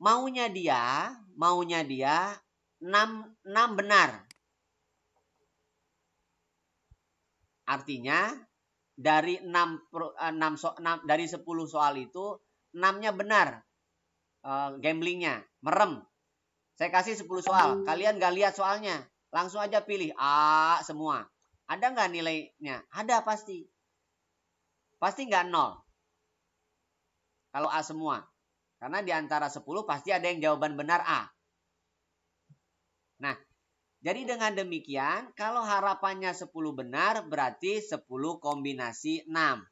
maunya dia 6 benar. Artinya dari 10 soal itu 6-nya benar. Gamblingnya. Merem. Saya kasih 10 soal. Kalian gak lihat soalnya. Langsung aja pilih A semua. Ada nggak nilainya? Ada pasti. Pasti nggak 0. Kalau A semua. Karena di antara 10 pasti ada yang jawaban benar A. Nah, jadi dengan demikian, kalau harapannya 10 benar, berarti 10 kombinasi 6.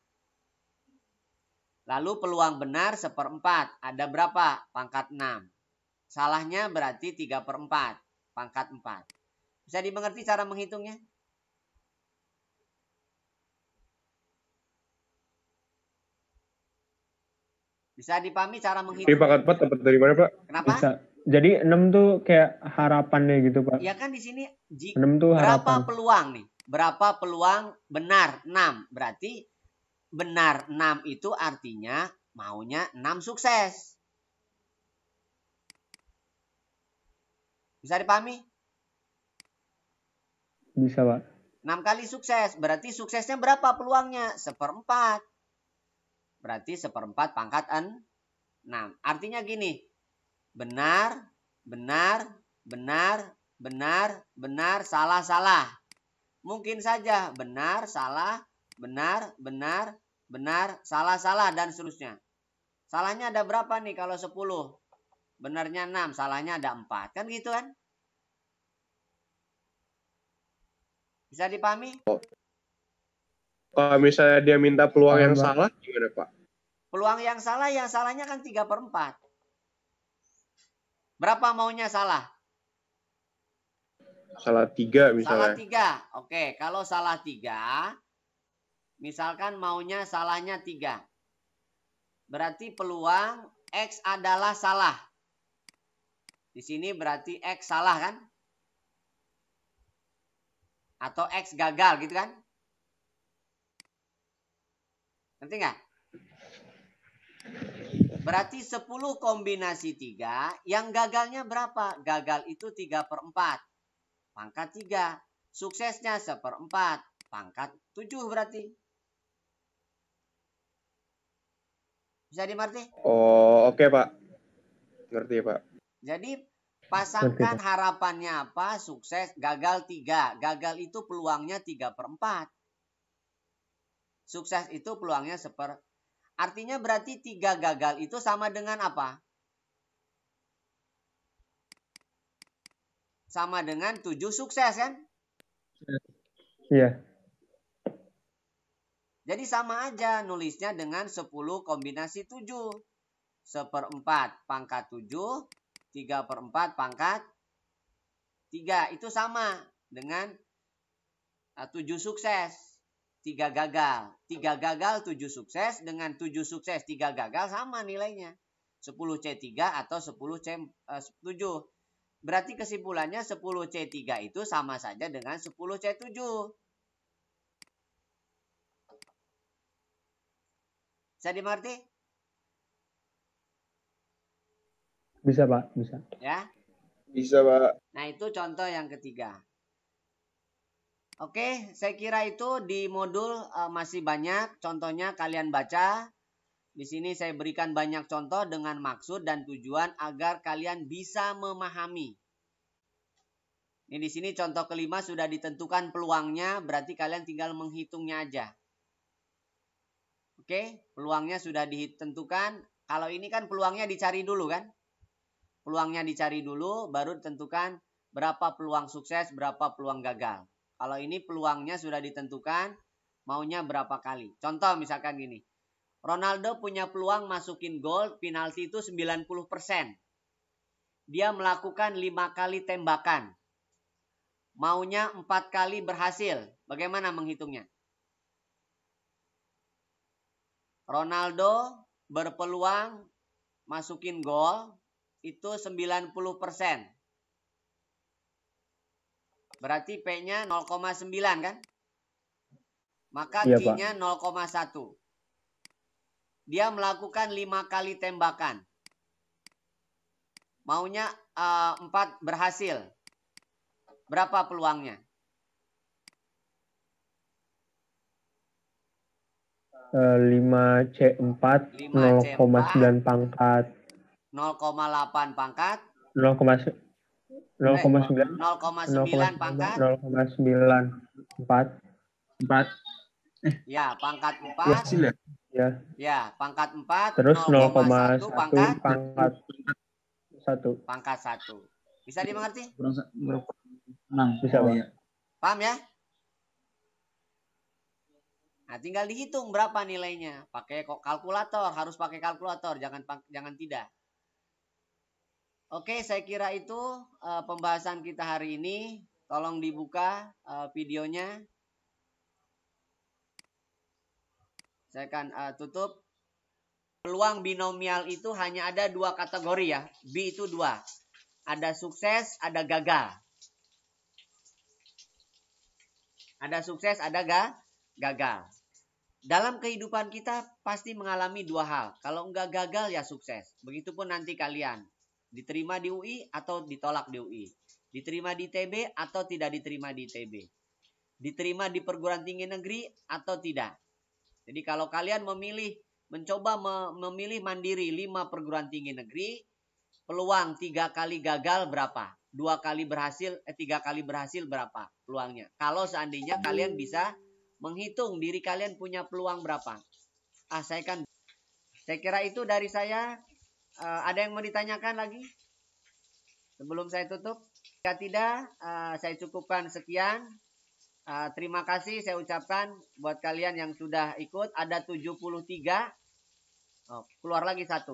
Lalu peluang benar 1/4. Ada berapa? Pangkat 6. Salahnya berarti 3/4. Pangkat 4. Bisa dimengerti cara menghitungnya? Bisa dipahami cara Ini menghitung? pangkat 4 dapat dari mana, Pak? Kenapa? Bisa. Jadi 6 tuh kayak harapannya gitu, Pak. Ya kan di sini 6 tuh berapa harapan. peluang nih? Berapa peluang benar? 6. Berarti benar 6 itu artinya maunya 6 sukses. Bisa dipahami? Bisa, Pak. 6 kali sukses. Berarti suksesnya berapa peluangnya? 1/4. Berarti 1/4 pangkat 6. Artinya gini. Benar, benar, benar, benar, benar, salah, salah. Mungkin saja benar, salah, benar, benar, benar, salah, salah, dan seterusnya. Salahnya ada berapa nih kalau 10? Benarnya 6, salahnya ada 4. Kan gitu kan? Bisa dipahami? Kalau misalnya dia minta peluang Paham, yang Pak. salah, gimana, Pak? Peluang yang salahnya kan 3/4. Berapa maunya salah? Salah 3 Salah misalnya. 3. Oke, kalau salah 3, misalkan maunya salahnya 3. Berarti peluang X adalah salah. Di sini berarti X salah kan? Atau X gagal gitu kan? Ngerti nggak? Berarti 10 kombinasi 3, yang gagalnya berapa? Gagal itu 3/4. Pangkat 3. Suksesnya 1/4. Pangkat 7 berarti. Bisa dimengerti? Oh, oke, Pak. Ngerti, Pak. Jadi pasangkan harapannya apa? Sukses, gagal 3. Gagal itu peluangnya 3/4. Sukses itu peluangnya Artinya berarti 3 gagal itu sama dengan apa? Sama dengan 7 sukses kan? Iya. Jadi sama aja nulisnya dengan 10 kombinasi 7. 1/4 pangkat 7. 3/4 pangkat 3. Itu sama dengan 7 sukses. 3 gagal. 3 gagal 7 sukses. Dengan 7 sukses 3 gagal sama nilainya. 10C3 atau 10C7. Berarti kesimpulannya 10C3 itu sama saja dengan 10C7. Bisa dimengerti? Bisa, Pak. Bisa. Ya. Bisa, Pak. Nah, itu contoh yang ketiga. Oke, saya kira itu di modul masih banyak. Contohnya kalian baca. Di sini saya berikan banyak contoh dengan maksud dan tujuan agar kalian bisa memahami. Ini di sini contoh kelima sudah ditentukan peluangnya, berarti kalian tinggal menghitungnya aja. Oke, peluangnya sudah ditentukan. Kalau ini kan peluangnya dicari dulu kan? Peluangnya dicari dulu, baru tentukan berapa peluang sukses, berapa peluang gagal. Kalau ini peluangnya sudah ditentukan, maunya berapa kali. Contoh misalkan gini. Ronaldo punya peluang masukin gol, penalti itu 90%. Dia melakukan 5 kali tembakan. Maunya 4 kali berhasil. Bagaimana menghitungnya? Ronaldo berpeluang masukin gol itu 90%. Berarti P-nya 0,9 kan? Maka Iya, Q-nya 0,1. Dia melakukan 5 kali tembakan. Maunya 4 berhasil. Berapa peluangnya? 5C4 5C4 0,9 pangkat 0,8 pangkat 0,9 0,9 pangkat 0,94 ya pangkat 4 Hasil ya? ya. ya pangkat 4 Terus 0,1 0,1 pangkat pangkat 1. pangkat 1. Bisa dimengerti? Berapa? 6. Bisa, Bang. Iya. Paham ya? Nah, tinggal dihitung berapa nilainya. Pakai kalkulator, harus pakai kalkulator, jangan tidak. Oke, saya kira itu pembahasan kita hari ini. Tolong dibuka videonya. Saya akan tutup. Peluang binomial itu hanya ada 2 kategori ya. B itu 2. Ada sukses, ada gagal. Ada sukses, ada gagal. Dalam kehidupan kita pasti mengalami 2 hal. Kalau enggak gagal ya sukses. Begitupun nanti kalian. Diterima di UI atau ditolak di UI. Diterima di ITB atau tidak diterima di ITB. Diterima di perguruan tinggi negeri atau tidak. Jadi kalau kalian mencoba memilih mandiri 5 perguruan tinggi negeri, peluang 3 kali gagal berapa? 2 kali berhasil, 3 kali berhasil berapa peluangnya? Kalau seandainya kalian bisa menghitung diri kalian punya peluang berapa. Saya kira itu dari saya. Ada yang mau ditanyakan lagi? Sebelum saya tutup. Jika tidak, saya cukupkan sekian. Terima kasih saya ucapkan buat kalian yang sudah ikut. Ada 73. Keluar lagi 1.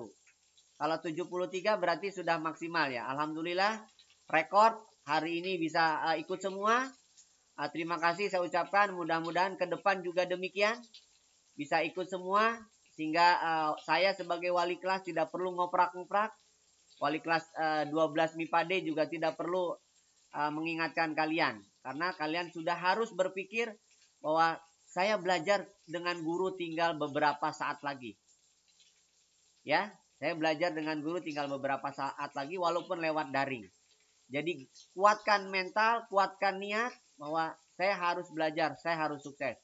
Kalau 73 berarti sudah maksimal ya. Alhamdulillah rekor hari ini bisa ikut semua. Terima kasih saya ucapkan. Mudah-mudahan ke depan juga demikian. Bisa ikut semua. Sehingga saya sebagai wali kelas tidak perlu ngoprak-ngoprak. Wali kelas 12 MIPA D juga tidak perlu mengingatkan kalian. Karena kalian sudah harus berpikir bahwa saya belajar dengan guru tinggal beberapa saat lagi. Ya, saya belajar dengan guru tinggal beberapa saat lagi walaupun lewat daring. Jadi kuatkan mental, kuatkan niat bahwa saya harus belajar, saya harus sukses.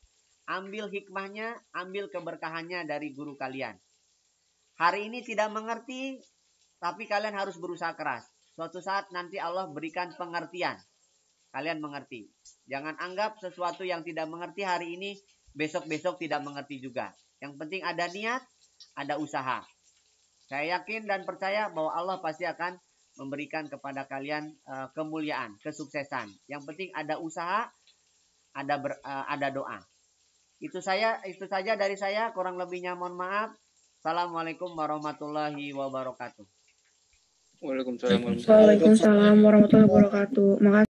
Ambil hikmahnya, ambil keberkahannya dari guru kalian. Hari ini tidak mengerti, tapi kalian harus berusaha keras. Suatu saat nanti Allah berikan pengertian. Kalian mengerti. Jangan anggap sesuatu yang tidak mengerti hari ini, besok-besok tidak mengerti juga. Yang penting ada niat, ada usaha. Saya yakin dan percaya bahwa Allah pasti akan memberikan kepada kalian kemuliaan, kesuksesan. Yang penting ada usaha, ada doa. Itu saja dari saya, kurang lebihnya mohon maaf. Assalamualaikum warahmatullahi wabarakatuh. Waalaikumsalam. Waalaikumsalam warahmatullahi wabarakatuh. Makasih.